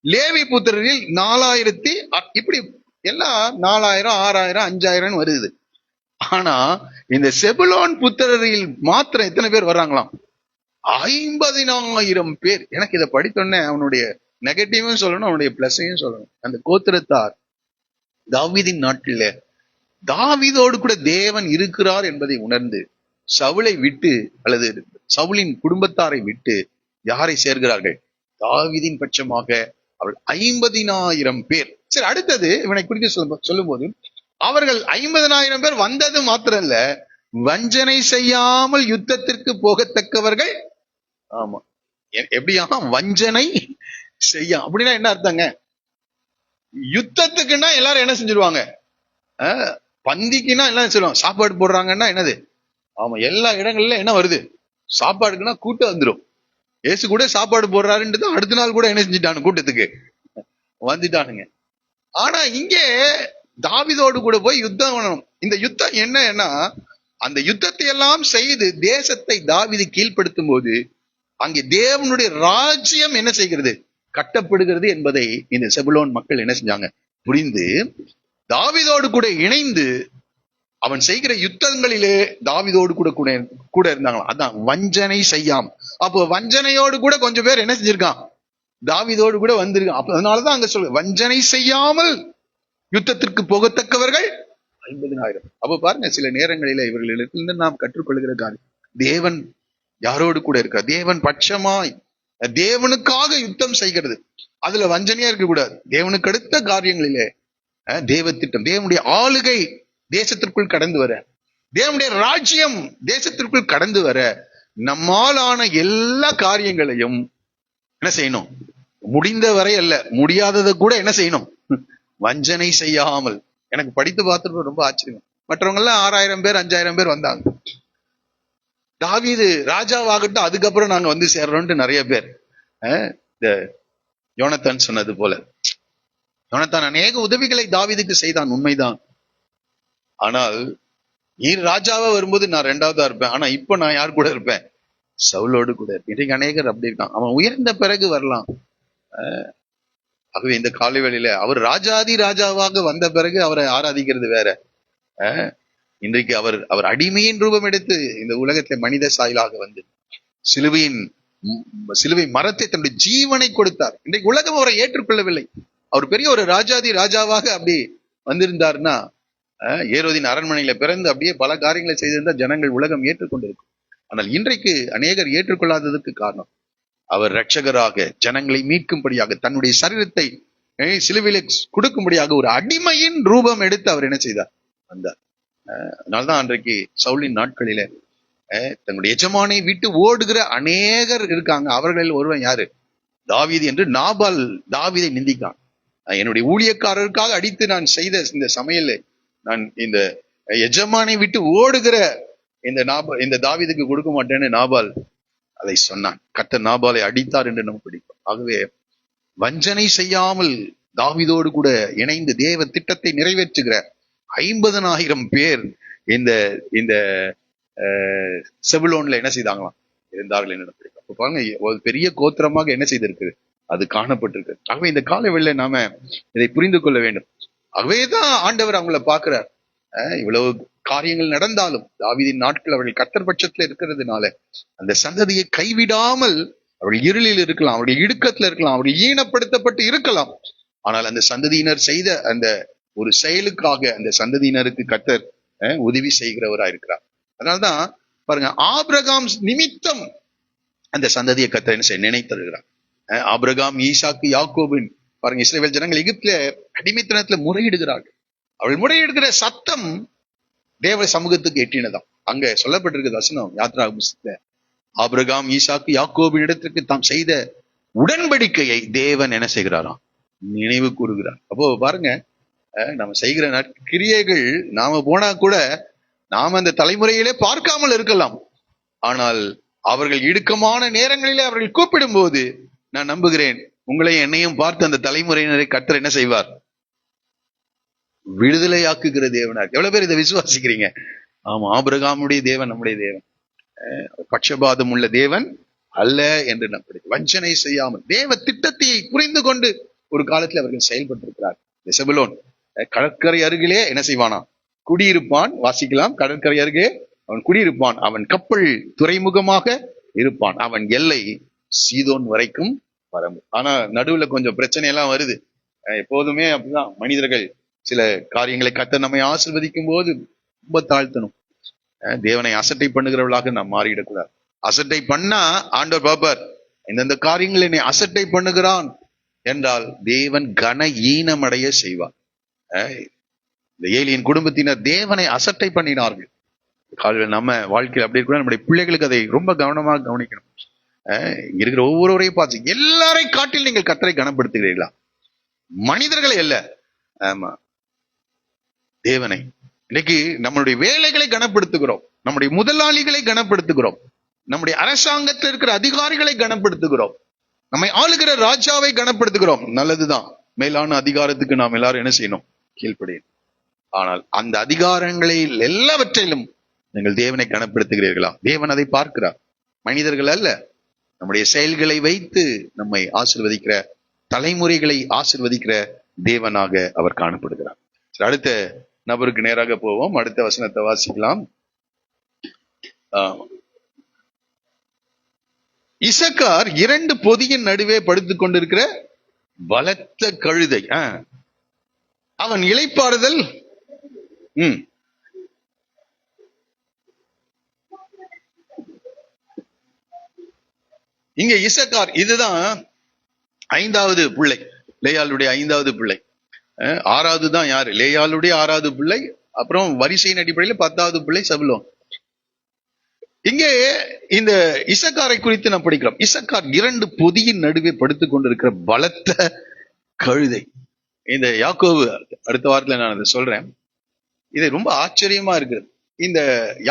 லேவி புத்திரரில் 4,000, இப்படி எல்லாம் 4,000, 6,000, 5,000 வருது. ஆனா இந்த செபுலோன் புத்திரரில் மாத்திரம் எத்தனை பேர் வர்றாங்களாம்? 50,000 பேர். எனக்கு இதை படித்தோடனே அவனுடைய நெகட்டிவும் சொல்லணும், அவனுடைய பிளஸையும் சொல்லணும். அந்த கோத்திரத்தார் தாவீதின் நாட்டில தாவீதோடு கூட தேவன் இருக்கிறார் என்பதை உணர்ந்து சவுலை விட்டு, அல்லது சவுலின் குடும்பத்தாரை விட்டு யாரை சேர்கிறார்கள்? தாவீதின் பட்சமாக அவள் 50,000 பேர். சரி, அடுத்தது இவனை குறித்து சொல்லும் போது அவர்கள் 50,000 பேர் வந்தது மாத்திரம் இல்ல, வஞ்சனை செய்யாமல் யுத்தத்திற்கு போகத்தக்கவர்கள். ஆமா, எப்படியா வஞ்சனை செய்ய? அப்படின்னா என்ன அர்த்தங்க? யுத்தத்துக்குன்னா எல்லாரும் என்ன செஞ்சிருவாங்க? பந்திக்குன்னா எல்லாம் சொல்லுவாங்க. சாப்பாடு போடுறாங்கன்னா என்னது? ஆமா, எல்லா இடங்கள்ல என்ன வருது? சாப்பாடுக்குன்னா கூட்டம் வந்துடும். ஏசு கூட சாப்பாடு போடுறாருன்றது அடுத்த நாள் கூட என்ன செஞ்சுட்டானு கூட்டத்துக்கு வந்துட்டானுங்க. ஆனா இங்கே தாவீதோடு கூட போய் யுத்தம் பண்ணணும். இந்த யுத்தம் என்னன்னா, அந்த யுத்தத்தை எல்லாம் செய்து தேசத்தை தாவீது கீழ்ப்படுத்தும் போது அங்கே தேவனுடைய ராஜ்யம் என்ன செய்கிறது? கட்டப்படுகிறது என்பதை இந்த செபுலோன் மக்கள் என்ன செஞ்சாங்க? புரிந்து தாவீதோடு கூட இணைந்து அவன் செய்கிற யுத்தங்களிலே தாவீதோடு கூட கூட இருந்தாங்களாம். அதான் வஞ்சனை செய்யாம. அப்போ வஞ்சனையோடு கூட கொஞ்சம் பேர் என்ன செஞ்சிருக்கான்? தாவீதோடு கூட வந்திருக்கான். அப்ப அதனாலதான் அங்க சொல்ல, வஞ்சனை செய்யாமல் யுத்தத்திற்கு போகத்தக்கவர்கள் 50,000. அப்ப பாருங்க, சில நேரங்களில இவர்களிடத்திலிருந்து நாம் கற்றுக்கொள்கிற காரியம், தேவன் யாரோடு கூட இருக்கார்? தேவன் பட்சமாய் தேவனுக்காக யுத்தம் செய்கிறது. அதுல வஞ்சனையா இருக்கக்கூடாது. தேவனுக்கு அடுத்த காரியங்களிலே தேவ திட்டம், தேவனுடைய ஆளுகை தேசத்திற்குள் கடந்து வர, தேவனுடைய ராஜ்யம் தேசத்திற்குள் கடந்து வர நம்மாலான எல்லா காரியங்களையும் என்ன செய்யணும்? முடிந்த வரை அல்ல, முடியாததை கூட என்ன செய்யணும்? வஞ்சனை செய்யாமல். எனக்கு படித்து பார்த்துட்டு ரொம்ப ஆச்சரியம். மற்றவங்க எல்லாம் 6,000 பேர் 5,000 பேர் வந்தாங்க. தாவீது ராஜாவாகட்டும், அதுக்கப்புறம் நாங்க வந்து சேர்றோம்ட்டு நிறைய பேர். இந்த யோனத்தான் சொன்னது போல, யோனத்தான் அநேக உதவிகளை தாவீதுக்கு செய்தான், உண்மைதான். ஆனால் நீர் ராஜாவா வரும்போது நான் 2வதா இருப்பேன், ஆனா இப்ப நான் யார் கூட இருப்பேன்? சவுலோடு கூட இருப்பேன். இன்றைக்கு அநேகர் அப்படி இருக்கான். அவன் உயர்ந்த பிறகு வரலாம். ஆகவே இந்த காலை வேளையில அவர் ராஜாதி ராஜாவாக வந்த பிறகு அவரை ஆராதிக்கிறது வேற. இன்றைக்கு அவர் அடிமையின் ரூபம் எடுத்து இந்த உலகத்தை மனித சாயலாக வந்து சிலுவை மரத்தை தன்னுடைய ஜீவனை கொடுத்தார். இன்றைக்கு உலகம் அவரை ஏற்றுக்கொள்ளவில்லை. அவர் பெரிய ஒரு ராஜாதி ராஜாவாக அப்படி வந்திருந்தார்னா, ஏரோதின் அரண்மனையில பிறந்து அப்படியே பல காரியங்களை செய்திருந்தா ஜனங்கள் உலகம் ஏற்றுக்கொண்டிருக்கும். ஆனால் இன்றைக்கு அநேகர் ஏற்றுக்கொள்ளாததற்கு காரணம், அவர் இரட்சகராக ஜனங்களை மீட்கும்படியாக தன்னுடைய சரீரத்தை சிலுவையில கொடுக்கும்படியாக ஒரு அடிமையின் ரூபம் எடுத்து அவர் என்ன செய்தார்? வந்தார். அதனால்தான் அன்றைக்கு சவுலின் நாட்களில தன்னுடைய எஜமானை விட்டு ஓடுகிற அநேகர் இருக்காங்க. அவர்களில் ஒருவன் யாரு? தாவீது என்று நாபால் தாவீதை நிந்திக்கான். என்னுடைய ஊழியக்காரருக்காக அடித்து நான் செய்த இந்த சமையல் நான் இந்த எஜமானை விட்டு ஓடுகிற இந்த தாவீதுக்கு கொடுக்க மாட்டேன்னு நாபால் அதை சொன்னான். கர்த்தர் நாபாலை அடித்தார் என்று நம்ம படிப்போம். ஆகவே வஞ்சனை செய்யாமல் தாவீதோடு கூட இணைந்து தேவ திட்டத்தை நிறைவேற்றுகிற 50,000 பேர் இந்த இந்த செபுலோன்ல என்ன செய்தாங்களாம்? இருந்தார்கள் என்று படிப்போம். அப்ப பாருங்க, ஒரு பெரிய கோத்திரமாக என்ன செய்திருக்கு? அது காணப்பட்டிருக்கு. ஆகவே இந்த கால வேளையில நாம இதை புரிந்து கொள்ள வேண்டும். ஆகவேதான் ஆண்டவர் அவங்கள பாக்குறார். இவ்வளவு காரியங்கள் நடந்தாலும் தாவீதின் நாட்கள் அவர்கள் கர்த்தர் பட்சத்துல இருக்கிறதுனால அந்த சந்ததியை கைவிடாமல், அவர்கள் இருளில் இருக்கலாம், அவருடைய இடுக்கத்துல இருக்கலாம், அவர்கள் ஈனப்படுத்தப்பட்டு இருக்கலாம், ஆனால் அந்த சந்ததியினர் செய்த அந்த ஒரு செயலுக்காக அந்த சந்ததியினருக்கு கர்த்தர் உதவி செய்கிறவரா இருக்கிறார். அதனால்தான் பாருங்க, ஆபிரகாம் நிமித்தம் அந்த சந்ததியை கர்த்தர் என்ன செய்ய நினைத்திருக்கிறார். ஆபிரகாம், ஈசாக்கு, யாக்கோபின் பாருங்க, இஸ்ரவேல் ஜனங்கள் எகிப்துல அடிமைத்தனத்துல முறையிடுகிறார்கள். அவள் முறையிடுகிற சத்தம் தேவ சமூகத்துக்கு எட்டினதாம். அங்க சொல்லப்பட்டிருக்கு வசனம், யாத்ரா புஸ்தகத்துல, ஆபிரகாம், ஈசாக்கு, யாக்கோபின் இடத்திற்கு தாம் செய்த உடன்படிக்கையை தேவன் என்ன செய்கிறாராம்? நினைவு கூறுகிறார். அப்போ பாருங்க, நம்ம செய்கிற கிரியைகள் நாம போனா கூட நாம அந்த தலைமுறையிலே பார்க்காமல் இருக்கலாம். ஆனால் அவர்கள் இடுக்கமான நேரங்களிலே அவர்கள் கூப்பிடும் போது நான் நம்புகிறேன், உங்களையும் என்னையும் பார்த்து அந்த தலைமுறையினரை கர்த்தர் என்ன செய்வார்? விடுதலையாக்குகிற தேவனார். எவ்வளவு பேர் இதை விசுவாசிக்கிறீங்க? ஆமா, ஆபிரகாமுடைய தேவன் நம்முடைய தேவன். பட்சபாதம் உள்ள தேவன் அல்ல என்று நம்புது. வஞ்சனை செய்யாமல் தேவ திட்டத்தை புரிந்து கொண்டு ஒரு காலத்தில் அவர்கள் செயல்பட்டிருக்கிறார். செபுலோன் கடற்கரை அருகிலே என்ன செய்வானா? குடியிருப்பான். வாசிக்கலாம், கடற்கரை அருகே அவன் குடியிருப்பான். அவன் கப்பல் துறைமுகமாக இருப்பான். அவன் எல்லை சீதோன் வரைக்கும் வரும். ஆனா நடுவுல கொஞ்சம் பிரச்சனை எல்லாம் வருது. எப்போதுமே அப்படிதான் மனிதர்கள் சில காரியங்களை கர்த்தர் நம்மை ஆசீர்வதிக்கும் போது ரொம்ப தாழ்த்தணும். தேவனை அசட்டை பண்ணுகிறவர்களாக நாம் மாறிடக்கூடாது. அசட்டை பண்ணா ஆண்டவர் பாப்பார், இந்தந்த காரியங்களை என்னை அசட்டை பண்ணுகிறான் என்றால் தேவன் கன ஈனமடைய செய்வார். இந்த ஏலியின் குடும்பத்தினர் தேவனை அசட்டை பண்ணினார்கள். நம்ம வாழ்க்கையில் அப்படி இருக்கணும். நம்முடைய பிள்ளைகளுக்கு அதை ரொம்ப கவனமாக கவனிக்கணும். இருக்கிற ஒவ்வொருவரையும் பார்த்து எல்லாரை காட்டில் நீங்கள் கர்த்தரை கனப்படுத்துகிறீர்களா? மனிதர்களை அல்ல, ஆமா தேவனை. இன்னைக்கு நம்மளுடைய வேலைகளை கனப்படுத்துகிறோம், நம்முடைய முதலாளிகளை கனப்படுத்துகிறோம், நம்முடைய அரசாங்கத்தில் இருக்கிற அதிகாரிகளை கனப்படுத்துகிறோம், நம்மை ஆளுகிற ராஜாவை கனப்படுத்துகிறோம். நல்லதுதான், மேலான அதிகாரத்துக்கு நாம் எல்லாரும் என்ன செய்யணும்? கீழ்ப்படியணும். ஆனால் அந்த அதிகாரங்களில் எல்லாவற்றிலும் நீங்கள் தேவனை கனப்படுத்துகிறீர்களா? தேவன் அதை பார்க்கிறார். மனிதர்கள் அல்ல, நம்முடைய செயல்களை வைத்து நம்மை ஆசீர்வதிக்கிற, தலைமுறைகளை ஆசீர்வதிக்கிற தேவனாக அவர் காணப்படுகிறார். அடுத்த நபருக்கு நேராக போவோம். அடுத்த வசனத்தை வாசிக்கலாம். இசக்கார் 2 பொதியின் நடுவே படுத்துக் கொண்டிருக்கிற பலத்த கழுதை. அவன் இளைப்பாறுதல் இங்க இசக்கார், இதுதான் 5வது பிள்ளை, லேயாளுடைய 5வது பிள்ளை. 6வது தான் யாரு? லேயாளுடைய 6வது பிள்ளை. அப்புறம் வரிசையின் அடிப்படையில் 10வது பிள்ளை செபுலோன். இங்கே இந்த இசக்காரை குறித்து நாம் படிக்கிறோம். இசக்கார் 2 பொதியின் நடுவே படுத்துக் கொண்டிருக்கிற பலத்த கழுதை. இந்த யாக்கோபு அடுத்த வாரத்துல நான் அதை சொல்றேன். இது ரொம்ப ஆச்சரியமா இருக்கிறது. இந்த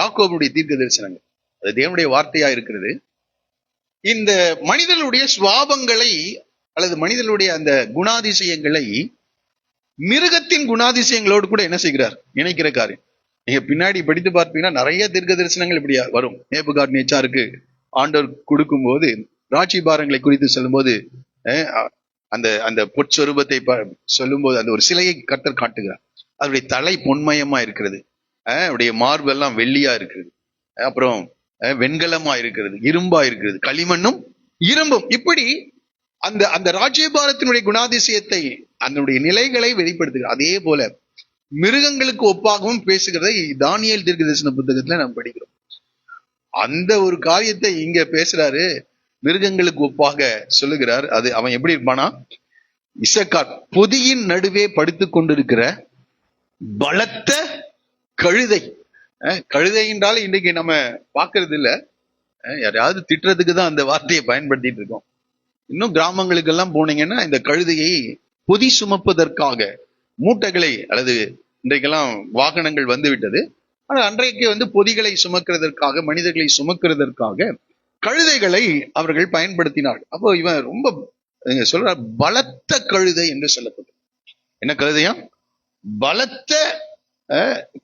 யாக்கோபுடைய தீர்க்க தரிசனங்கள் அது தேவனுடைய வார்த்தையா இருக்கிறது. இந்த மனிதனுடைய சுவாபங்களை அல்லது மனிதனுடைய அந்த குணாதிசயங்களை மிருகத்தின் குணாதிசயங்களோடு கூட என்ன செய்கிறார்? இணைக்கிற காரியம். நீங்க பின்னாடி படித்து பார்ப்பீங்கன்னா நிறைய தீர்க்க தரிசனங்கள் இப்படி வரும். நேபுகாத் நேச்சாருக்கு ஆண்டவர் கொடுக்கும் போது ராட்சி பாரங்களை குறித்து சொல்லும் போது அந்த அந்த பொற்சொரூபத்தை சொல்லும் போது அந்த ஒரு சிலையை கர்த்தர் காட்டுகிறார். அதனுடைய தலை பொன்மயமா இருக்கிறது, அவருடைய மார்பெல்லாம் வெள்ளியா இருக்கிறது, அப்புறம் வெண்கலமா இருக்கிறது, இரும்பா இருக்கிறது, களிமண்ணும் இரும்பும். இப்படி அந்த அந்த ராஜ்யபாரத்தினுடைய குணாதிசயத்தை அதனுடைய நிலைகளை வெளிப்படுத்துகிறார். அதே போல மிருகங்களுக்கு ஒப்பாகவும் பேசுகிறதை தானியேல் தீர்க்கதரிசன புத்தகத்துல நாம் படிக்கிறோம். அந்த ஒரு காரியத்தை இங்க பேசுறாரு, மிருகங்களுக்கு ஒப்பாக சொல்லுகிறார். அது அவன் எப்படி இருப்பானா? இசக்கார் பொதியின் நடுவே படுத்துக் கொண்டிருக்கிற பலத்த கழுதை. கழுதை என்றால் இன்றைக்கு நம்ம பாக்குறது இல்ல, யாரையாவது திட்டுறதுக்கு தான் அந்த வார்த்தையை பயன்படுத்திட்டு இருக்கோம். இன்னும் கிராமங்களுக்கெல்லாம் போனீங்கன்னா இந்த கழுதையை பொதி சுமப்பதற்காக மூட்டைகளை, அல்லது இன்றைக்கெல்லாம் வாகனங்கள் வந்து விட்டது, ஆனால் அன்றைக்கு பொதிகளை சுமக்கிறதற்காக, மனிதர்களை சுமக்கிறதற்காக கழுதைகளை அவர்கள் பயன்படுத்தினார்கள். அப்போ இவன் ரொம்ப சொல்ற பலத்த கழுதை என்று சொல்லப்பட்டது. என்ன கழுதையா? பலத்த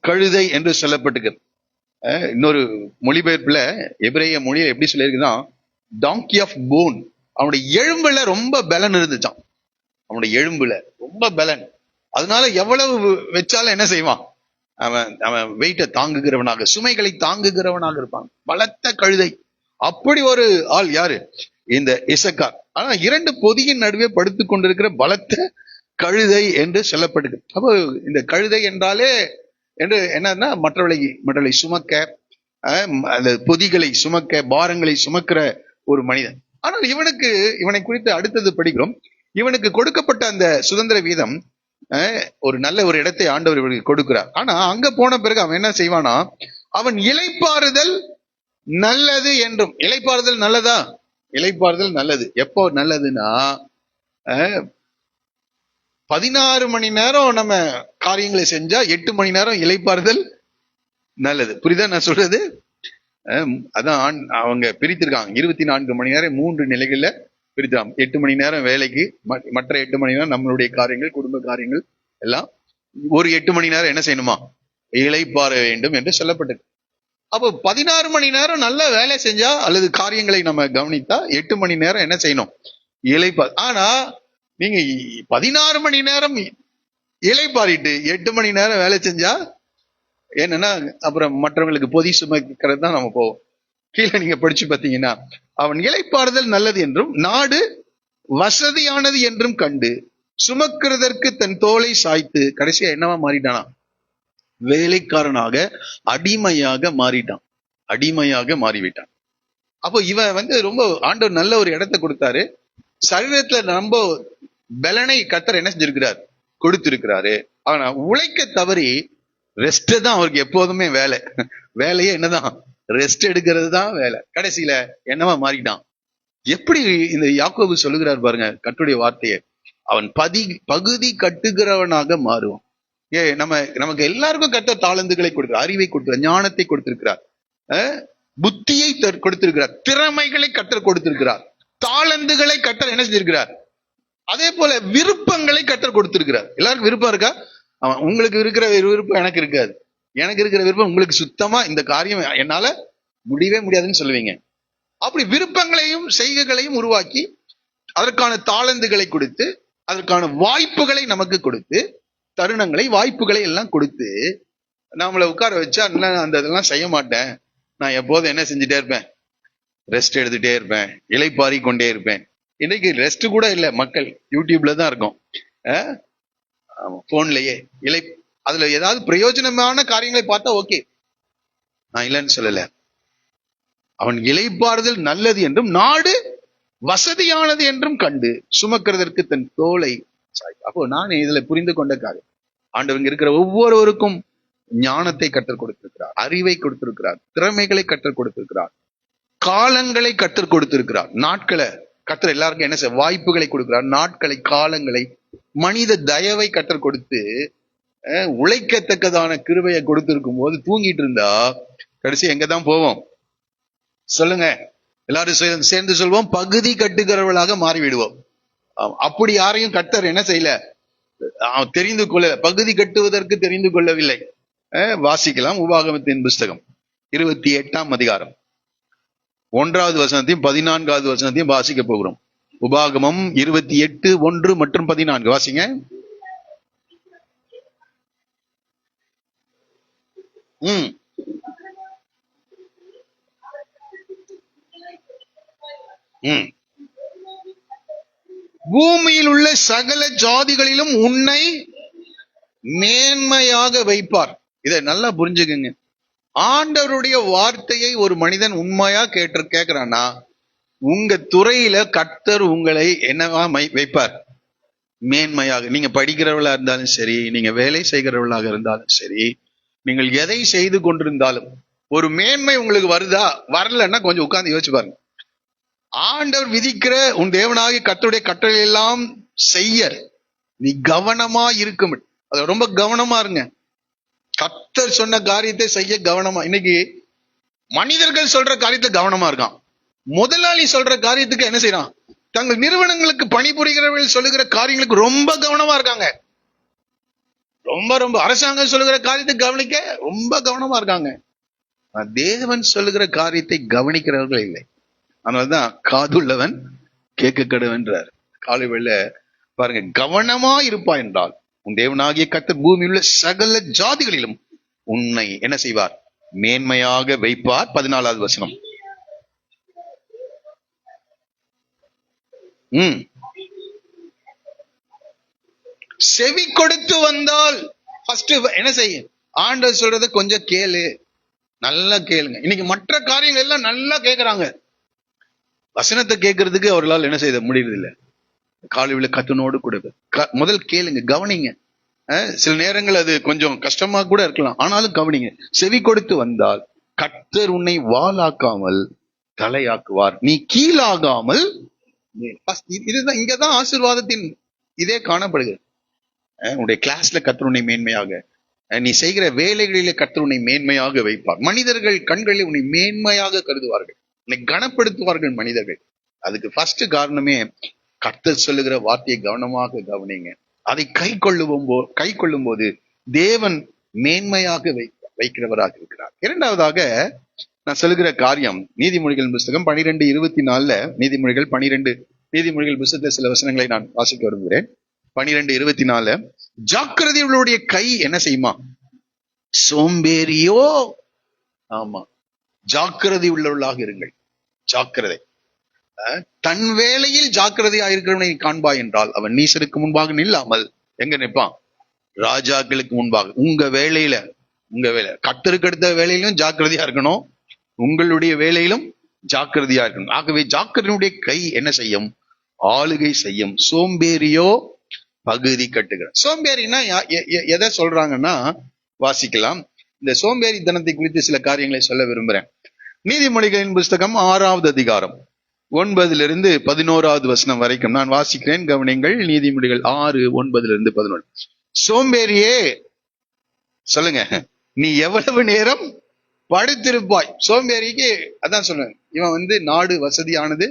கழுதை என்று சொல்லப்பட்டிருக்கிறது. இன்னொரு மொழிபெயர்ப்புல எபிரேய மொழியில எப்படி சொல்லியிருக்குன்னா, டாங்கி ஆஃப் போன். அவனுடைய எலும்புல ரொம்ப பலன் இருந்துச்சான். அவனுடைய எலும்புல ரொம்ப பலன். அதனால எவ்வளவு வச்சாலும் என்ன செய்வான்? அவன் வெயிட்டை தாங்குகிறவனாக, சுமைகளை தாங்குகிறவனாக இருப்பான். பலத்த கழுதை. அப்படி ஒரு ஆள் யாரு? இந்த இசக்கார். ஆனா 2 பொதியின் நடுவே படுத்துக் கொண்டிருக்கிற பலத்த கழுதை என்று சொல்லப்படுது. அப்போ இந்த கழுதை என்றாலே என்று என்னன்னா, மற்றவர்களை சுமக்க, பொதிகளை சுமக்க, பாரங்களை சுமக்கிற ஒரு மனிதன். ஆனால் இவனை குறித்து அடுத்தது படிக்கிறோம். இவனுக்கு கொடுக்கப்பட்ட அந்த சுதந்திர வீதம் ஒரு நல்ல ஒரு இடத்தை ஆண்டவர் இவனுக்கு கொடுக்கிறார். ஆனா அங்க போன பிறகு அவன் என்ன செய்வானா, அவன் இளைப்பாறுதல் நல்லது என்றும். இளைப்பாறுதல் நல்லதா? இளைப்பாறுதல் நல்லது. எப்போ நல்லதுன்னா, 16 மணி நேரம் நம்ம காரியங்களை செஞ்சா 8 மணி நேரம் இளைப்பாறுதல் நல்லது. புரியுதா நான் சொல்றது? அதான் அவங்க பிரித்திருக்காங்க. 24 மணி நேரம் 3 நிலைகள்ல பிரித்தாம். 8 மணி நேரம் வேலைக்கு, மற்ற 8 மணி நேரம் நம்மளுடைய காரியங்கள், குடும்ப காரியங்கள் எல்லாம். ஒரு 8 மணி நேரம் என்ன செய்யணுமா? இளைப்பாற வேண்டும் என்று சொல்லப்பட்டது. அப்போ 16 மணி நேரம் நல்ல வேலை செஞ்சா அல்லது காரியங்களை நம்ம கவனித்தா 8 மணி நேரம் என்ன செய்யணும்? இளைப்பாறு. ஆனா நீங்க 16 மணி நேரம் இளைப்பாறிட்டு 8 மணி நேரம் வேலை செஞ்சா என்னன்னா, அப்புறம் மற்றவங்களுக்கு பொதி சுமக்கிறது தான் நம்ம போவோம். கீழே நீங்க படிச்சு பார்த்தீங்கன்னா, அவன் இளைப்பாறுதல் நல்லது என்றும் நாடு வசதியானது என்றும் கண்டு சுமக்கிறதற்கு தன் தோலை சாய்த்து கடைசியா என்னவா மாறிட்டானா? வேலைக்காரனாக, அடிமையாக மாறிட்டான். அடிமையாக மாறிவிட்டான். அப்போ இவன் ரொம்ப ஆண்டவர் நல்ல ஒரு இடத்தை கொடுத்தாரு. சரீரத்துல ரொம்ப பலனை கர்த்தர் என்ன செஞ்சிருக்கிறார்? கொடுத்திருக்கிறாரு. ஆனா உழைக்க தவறி ரெஸ்ட் தான் அவருக்கு எப்போதுமே வேலை. வேலையே என்னதான்? ரெஸ்ட் எடுக்கிறது தான் வேலை. கடைசியில என்னவா மாறிட்டான்? எப்படி இந்த யாக்கோபு சொல்லுகிறார் பாருங்க கர்த்தருடைய வார்த்தையை. அவன் பகுதி கட்டுகிறவனாக மாறுவான். நமக்கு எல்லாருக்கும் கர்த்தர் தாளந்துகளை கொடுக்கிறார், அறிவை கொடுக்கிறார், ஞானத்தை கொடுத்திருக்கிறார், புத்தியை கொடுத்திருக்கிறார், திறமைகளை கர்த்தர் கொடுத்திருக்கிறார், தாளந்துகளை கர்த்தர் என்ன செஞ்சிருக்கிறார்? அதே போல விருப்பங்களை கர்த்தர் கொடுத்திருக்கிறார். எல்லாருக்கும் விருப்பம் இருக்கா? உங்களுக்கு இருக்கிற விருப்பம் எனக்கு இருக்காது, எனக்கு இருக்கிற விருப்பம் உங்களுக்கு சுத்தமா இந்த காரியம் என்னால முடியவே முடியாதுன்னு சொல்லுவீங்க. அப்படி விருப்பங்களையும் செய்கைகளையும் உருவாக்கி அதற்கான தாளந்துகளை கொடுத்து அதற்கான வாய்ப்புகளை நமக்கு கொடுத்து தருணங்களை வாய்ப்புகளை எல்லாம் கொடுத்து நம்மளை உட்கார வச்சா அந்த இதெல்லாம் செய்ய மாட்டேன், நான் எப்போதும் என்ன செஞ்சுட்டே இருப்பேன்? ரெஸ்ட் எடுத்துட்டே இருப்பேன், இலைப்பாரி கொண்டே இருப்பேன். இன்னைக்கு ரெஸ்ட் கூட இல்லை, மக்கள் யூடியூப்ல தான் இருக்கும், போன்லயே அதுல ஏதாவது பிரயோஜனமான காரியங்களை பார்த்தா ஓகே, நான் இல்லைன்னு சொல்லல. அவன் இளைப்பாறுதல் நல்லது என்றும் நாடு வசதியானது என்றும் கண்டு சுமக்கிறதற்கு தன் தோலை சாய். அப்போ நான் இதுல புரிந்து கொண்ட காரியம், ஆண்டவங்க இருக்கிற ஒவ்வொருவருக்கும் ஞானத்தை கற்றுக் கொடுத்திருக்கிறார், அறிவை கொடுத்திருக்கிறார், திறமைகளை கற்றுக் கொடுத்திருக்கிறார், காலங்களை கற்றுக் கொடுத்திருக்கிறார், நாட்களை கற்றுக் எல்லாருக்கும் என்ன செய்ய வாய்ப்புகளை கொடுக்கிறார், நாட்களை, காலங்களை, மனித தயவை கற்றுக் கொடுத்து உழைக்கத்தக்கதான கிருபையை கொடுத்திருக்கும் போது தூங்கிட்டு இருந்தா கடைசி எங்கதான் போவோம் சொல்லுங்க? எல்லாரும் சேர்ந்து சொல்வோம், பகுதி கட்டுகிறவர்களாக மாறிவிடுவோம். அப்படி யாரையும் கர்த்தர் என்ன செய்யல? தெரிந்து கொள்ள, பகுதி கட்டுவதற்கு தெரிந்து கொள்ளவில்லை. வாசிக்கலாம் உபாகமத்தின் புஸ்தகம் 28ஆம் அதிகாரம் 1வது வசனத்தையும் 14வது வசனத்தையும் வாசிக்க போகிறோம். உபாகமம் 28, 1 மற்றும் 14 வாசிங்க. பூமியில் உள்ள சகல ஜாதிகளிலும் உன்னை மேன்மையாக வைப்பார். இதை நல்லா புரிஞ்சுக்குங்க. ஆண்டவருடைய வார்த்தையை ஒரு மனிதன் உண்மையா கேட்கிறான்னா உங்க துறையில கர்த்தர் உங்களை என்னவா வைப்பார்? மேன்மையாக. நீங்க படிக்கிறவர்களா இருந்தாலும் சரி, நீங்க வேலை செய்கிறவர்களாக இருந்தாலும் சரி, நீங்கள் எதை செய்து கொண்டிருந்தாலும் ஒரு மேன்மை உங்களுக்கு வருதா? வரலன்னா கொஞ்சம் உட்கார்ந்து யோசிச்சு பாருங்க. ஆண்டவர் விதிக்கிற உன் தேவனாகிய கர்த்தருடைய கட்டளை எல்லாம் செய்ய நீ கவனமா இருக்கும். அது ரொம்ப கவனமா இருங்க. கர்த்தர் சொன்ன காரியத்தை செய்ய கவனமா. இன்னைக்கு மனிதர்கள் சொல்ற காரியத்தை கவனமா இருக்கான். முதலாளி சொல்ற காரியத்துக்கு என்ன செய்யறான்? தங்கள் நிறுவனங்களுக்கு பணிபுரிகிறவர்கள் சொல்லுகிற காரியங்களுக்கு ரொம்ப கவனமா இருக்காங்க. ரொம்ப அரசாங்கம் சொல்லுகிற காரியத்தை கவனிக்க ரொம்ப கவனமா இருக்காங்க. தேவன் சொல்லுகிற காரியத்தை கவனிக்கிறவர்கள் இல்லை. அதனாலதான் காதுள்ளவன் கேட்க கடவன்றார். காலை வேளை பாருங்க, கவனமா இருப்பா என்றால் உன் தேவனாகிய கர்த்தர் பூமியில் உள்ள சகல ஜாதிகளிலும் உன்னை என்ன செய்வார்? மேன்மையாக வைப்பார். 14வது வசனம். செவி கொடுத்து வந்தால் ஃபர்ஸ்ட் என்ன செய்யும்? ஆண்டவர் சொல்றத கொஞ்சம் கேளு, நல்லா கேளுங்க. இன்னைக்கு மற்ற காரியங்கள் எல்லாம் நல்லா கேட்கறாங்க, வசனத்தை கேட்கறதுக்கு அவர்களால் என்ன செய்ய முடியறது இல்லை. காலையில கத்தனோடு கூட முதல் கேளுங்க, கவனிங்க. சில நேரங்கள் அது கொஞ்சம் கஷ்டமா கூட இருக்கலாம், ஆனாலும் கவனிங்க. செவி கொடுத்து வந்தால் கர்த்தர் உன்னை வாளாக்காமல் தலையாக்குவார், நீ கீழாகாமல். இதுதான், இங்கதான் ஆசீர்வாதத்தின் இதே காணப்படுகிறது. உன்னுடைய கிளாஸ்ல கர்த்தர் உன்னை மேன்மையாக, நீ செய்கிற வேலைகளிலே கர்த்தர் உன்னை மேன்மையாக வைப்பார். மனிதர்கள் கண்களில் உன்னை மேன்மையாக கருதுவார்கள், உன்னை கனப்படுத்துவார்கள் மனிதர்கள். அதுக்கு ஃபர்ஸ்ட் காரணமே கர்த்தர் சொல்லுகிற வார்த்தையை கவனமாக கவனிங்க. அதை கை கொள்ளும் போது தேவன் மேன்மையாக வைக்கிறவராக இருக்கிறார். இரண்டாவதாக நான் சொல்லுகிற காரியம் நீதிமொழிகள் புஸ்தகம் 12:24. நீதிமொழிகள் 12, நீதிமொழிகள் புஸ்தகத்தில் சில வசனங்களை நான் வாசிக்க விரும்புகிறேன். 12:24, ஜாக்கிரதையுடைய கை என்ன செய்யுமா? சோம்பேறியோ, ஆமா, ஜாக்கிரதை உள்ளவர்களாக இருங்கள். ஜாக்கிரதை. தன் வேலையில் ஜாக்கிரதையா இருக்கிறவனை காண்பாய் என்றால் அவன் நீசருக்கு முன்பாக நில்லாமல் எங்க நிற்பான்? ராஜாக்களுக்கு முன்பாக. உங்க வேலையில கர்த்தருக்கு அடுத்த வேலையிலும் ஜாக்கிரதையா இருக்கணும், உங்களுடைய வேலையிலும் ஜாக்கிரதையா இருக்கணும். ஆகவே ஜாக்கிரதையுடைய கை என்ன செய்யும்? ஆளுகை செய்யும். சோம்பேறியோ பகுதி கட்டுகிறார். சோம்பேறினா எதை சொல்றாங்கன்னா வாசிக்கலாம். இந்த சோம்பேறி தனத்தை குறித்து சில காரியங்களை சொல்ல விரும்புறேன். நீதிமொழிகளின் புஸ்தகம் 6வது அதிகாரம் 9 வசனம் வரைக்கும் நான் வாசிக்கிறேன், கவனிங்கள். நீதிமொழிகள் 6:9-11. சோம்பேறியே சொல்லுங்க, நீ எவ்வளவு நேரம் படுத்திருப்பாய்? சோம்பேறிக்கு அதான் சொல்லுவேன், இவன் நாடு வசதியானது.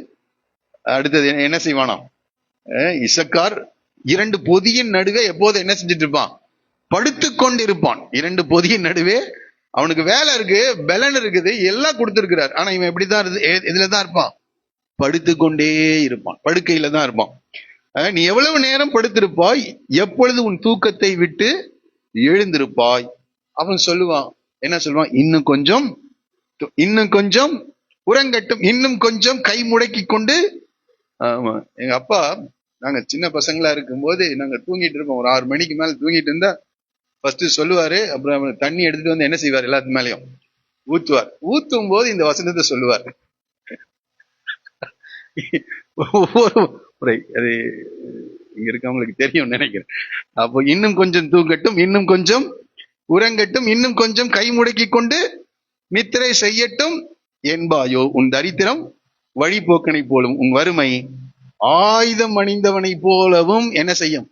அடுத்தது என்ன செய்வானாம்? இசக்கார் 2 பொதியின் நடுவே எப்போது என்ன செஞ்சுட்டு இருப்பான்? படுத்து கொண்டிருப்பான். 2 பொதியின் நடுவே அவனுக்கு வேலை இருக்கு, பலன் இருக்குது, எல்லாம் கொடுத்திருக்கிறார். ஆனா இவன் எப்படிதான் இதுலதான் இருப்பான்? படுத்து கொண்டே இருப்பான், படுக்கையில தான் இருப்பான். நீ எவ்வளவு நேரம் படுத்திருப்பாய்? எப்பொழுது உன் தூக்கத்தை விட்டு எழுந்திருப்பாய்? அவன் சொல்லுவான், என்ன சொல்லுவான்? இன்னும் கொஞ்சம் உறங்கட்டும், இன்னும் கொஞ்சம் கை முடக்கி கொண்டு. ஆமா, எங்க அப்பா நாங்க சின்ன பசங்களா இருக்கும்போது நாங்க தூங்கிட்டு இருப்போம். ஒரு 6 மணிக்கு மேல தூங்கிட்டு இருந்தா ஃபர்ஸ்ட் சொல்லுவாரு, அப்புறம் தண்ணி எடுத்துட்டு வந்து என்ன செய்வார்? எல்லாத்து மேலயும் ஊத்துவார். ஊத்தும் போது இந்த வசனத்தை சொல்லுவார். ஒவ்வொரு முறை அது இங்க இருக்கவங்களுக்கு தெரியும் நினைக்கிறேன். அப்போ இன்னும் கொஞ்சம் தூங்கட்டும், இன்னும் கொஞ்சம் உறங்கட்டும், இன்னும் கொஞ்சம் கை முடக்கி கொண்டு நித்திரை செய்யட்டும் என்பாயோ. உன் தரித்திரம் வழிபோக்கனை போலும், உன் வறுமை ஆயுதம் அணிந்தவனை போலவும் என்ன செய்யும்?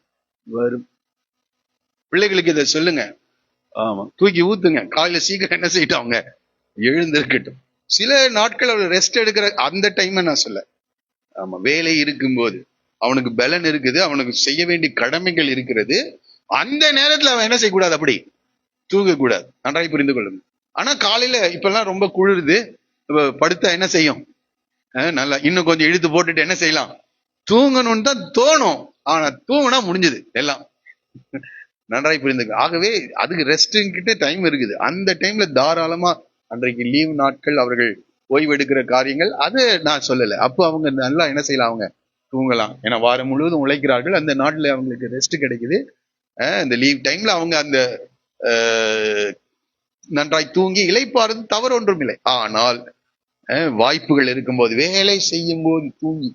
வரும். பிள்ளைகளுக்கு இதை சொல்லுங்க. ஆமா, தூக்கி ஊத்துங்க. காலையில சீக்கிரம் என்ன செய்யட்டும்? அவங்க எழுந்திருக்கட்டும். சில நாட்கள் அவர் ரெஸ்ட் எடுக்கிற அந்த டைம் நான் சொல்ல. ஆமா, வேலை இருக்கும்போது அவனுக்கு பலன் இருக்குது, அவனுக்கு செய்ய வேண்டிய கடமைகள் இருக்கிறது. அந்த நேரத்துல அவன் என்ன செய்யக்கூடாது? அப்படி தூங்கக்கூடாது. நன்றாய் புரிந்து கொள்ளுங்க. ஆனா காலையில இப்பெல்லாம் ரொம்ப குளிருது, படுத்தா என்ன செய்யும்? நல்லா இன்னும் கொஞ்சம் இழுத்து போட்டுட்டு என்ன செய்யலாம்? தூங்கணும்னு தான் தோணும். ஆனா தூங்கினா முடிஞ்சது எல்லாம். நன்றாய் புரிந்துங்க. ஆகவே அதுக்கு ரெஸ்ட் கிட்ட டைம் இருக்குது. அந்த டைம்ல தாராளமா அன்றைக்கு லீவ் நாட்கள் அவர்கள் ஓய்வெடுக்கிற காரியங்கள் அது நான் சொல்லலை. அப்போ அவங்க நல்லா என்ன செய்யலாம்? அவங்க தூங்கலாம். ஏன்னா வாரம் முழுவதும் உழைக்கிறார்கள், அந்த நாட்டுல அவங்களுக்கு ரெஸ்ட் கிடைக்குது. இந்த லீவ் டைம்ல அவங்க அந்த நன்றாய் தூங்கி இளைப்பாறது தவறு ஒன்றும் இல்லை. ஆனால் வாய்ப்புகள் இருக்கும்போது, வேலை செய்யும் போது தூங்கி,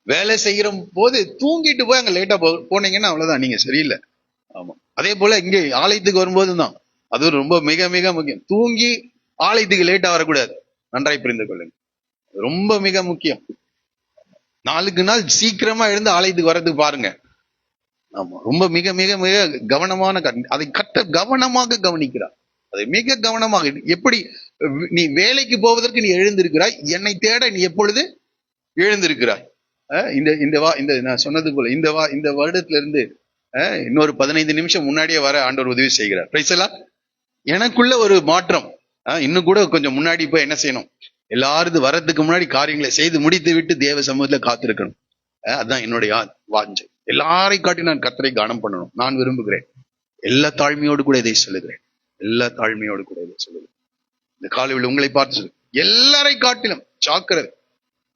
வேலை செய்யற போது தூங்கிட்டு போய் அங்க லேட்டா போனீங்கன்னா அவ்வளவுதான், நீங்க சரியில்லை. ஆமா, அதே போல இங்கே ஆலயத்துக்கு வரும்போது தான் அது ரொம்ப மிக மிக முக்கியம். தூங்கி ஆலயத்துக்கு லேட்டா வரக்கூடாது. நன்றாய் புரிந்து கொள்ளுங்க, ரொம்ப மிக முக்கியம். நாளுக்கு நாள் சீக்கிரமா எழுந்து ஆலயத்துக்கு வர்றதுக்கு பாருங்க. ஆமா, ரொம்ப மிக மிக மிக கவனமான அதை கவனமாக கவனிக்கிறார். அதை மிக கவனமாக. எப்படி நீ வேலைக்கு போவதற்கு நீ எழுந்திருக்கிறாய், என்னை தேட நீ எப்பொழுது எழுந்திருக்கிறாய்? இந்த நான் சொன்னது போல இந்த வருடத்துல இருந்து இன்னொரு 15 நிமிஷம் முன்னாடியே வர ஆண்டவர் உதவி செய்கிறார். பிரைசலா. எனக்குள்ள ஒரு மாற்றம். இன்னும் கூட கொஞ்சம் முன்னாடி போய் என்ன செய்யணும்? எல்லாரும் வர்றதுக்கு முன்னாடி காரியங்களை செய்து முடித்து விட்டு தேவ சமூகத்துல காத்திருக்கணும். அதுதான் என்னுடைய வாஞ்சை. எல்லாரை காட்டி நான் கர்த்தரை கனம் பண்ணணும் நான் விரும்புகிறேன். எல்லா தாழ்மையோடு கூட இதை சொல்லுகிறேன். இந்த காலையில் உங்களை பார்த்து சொல்லு, எல்லாரை காட்டிலும் ஜாக்கிரதை.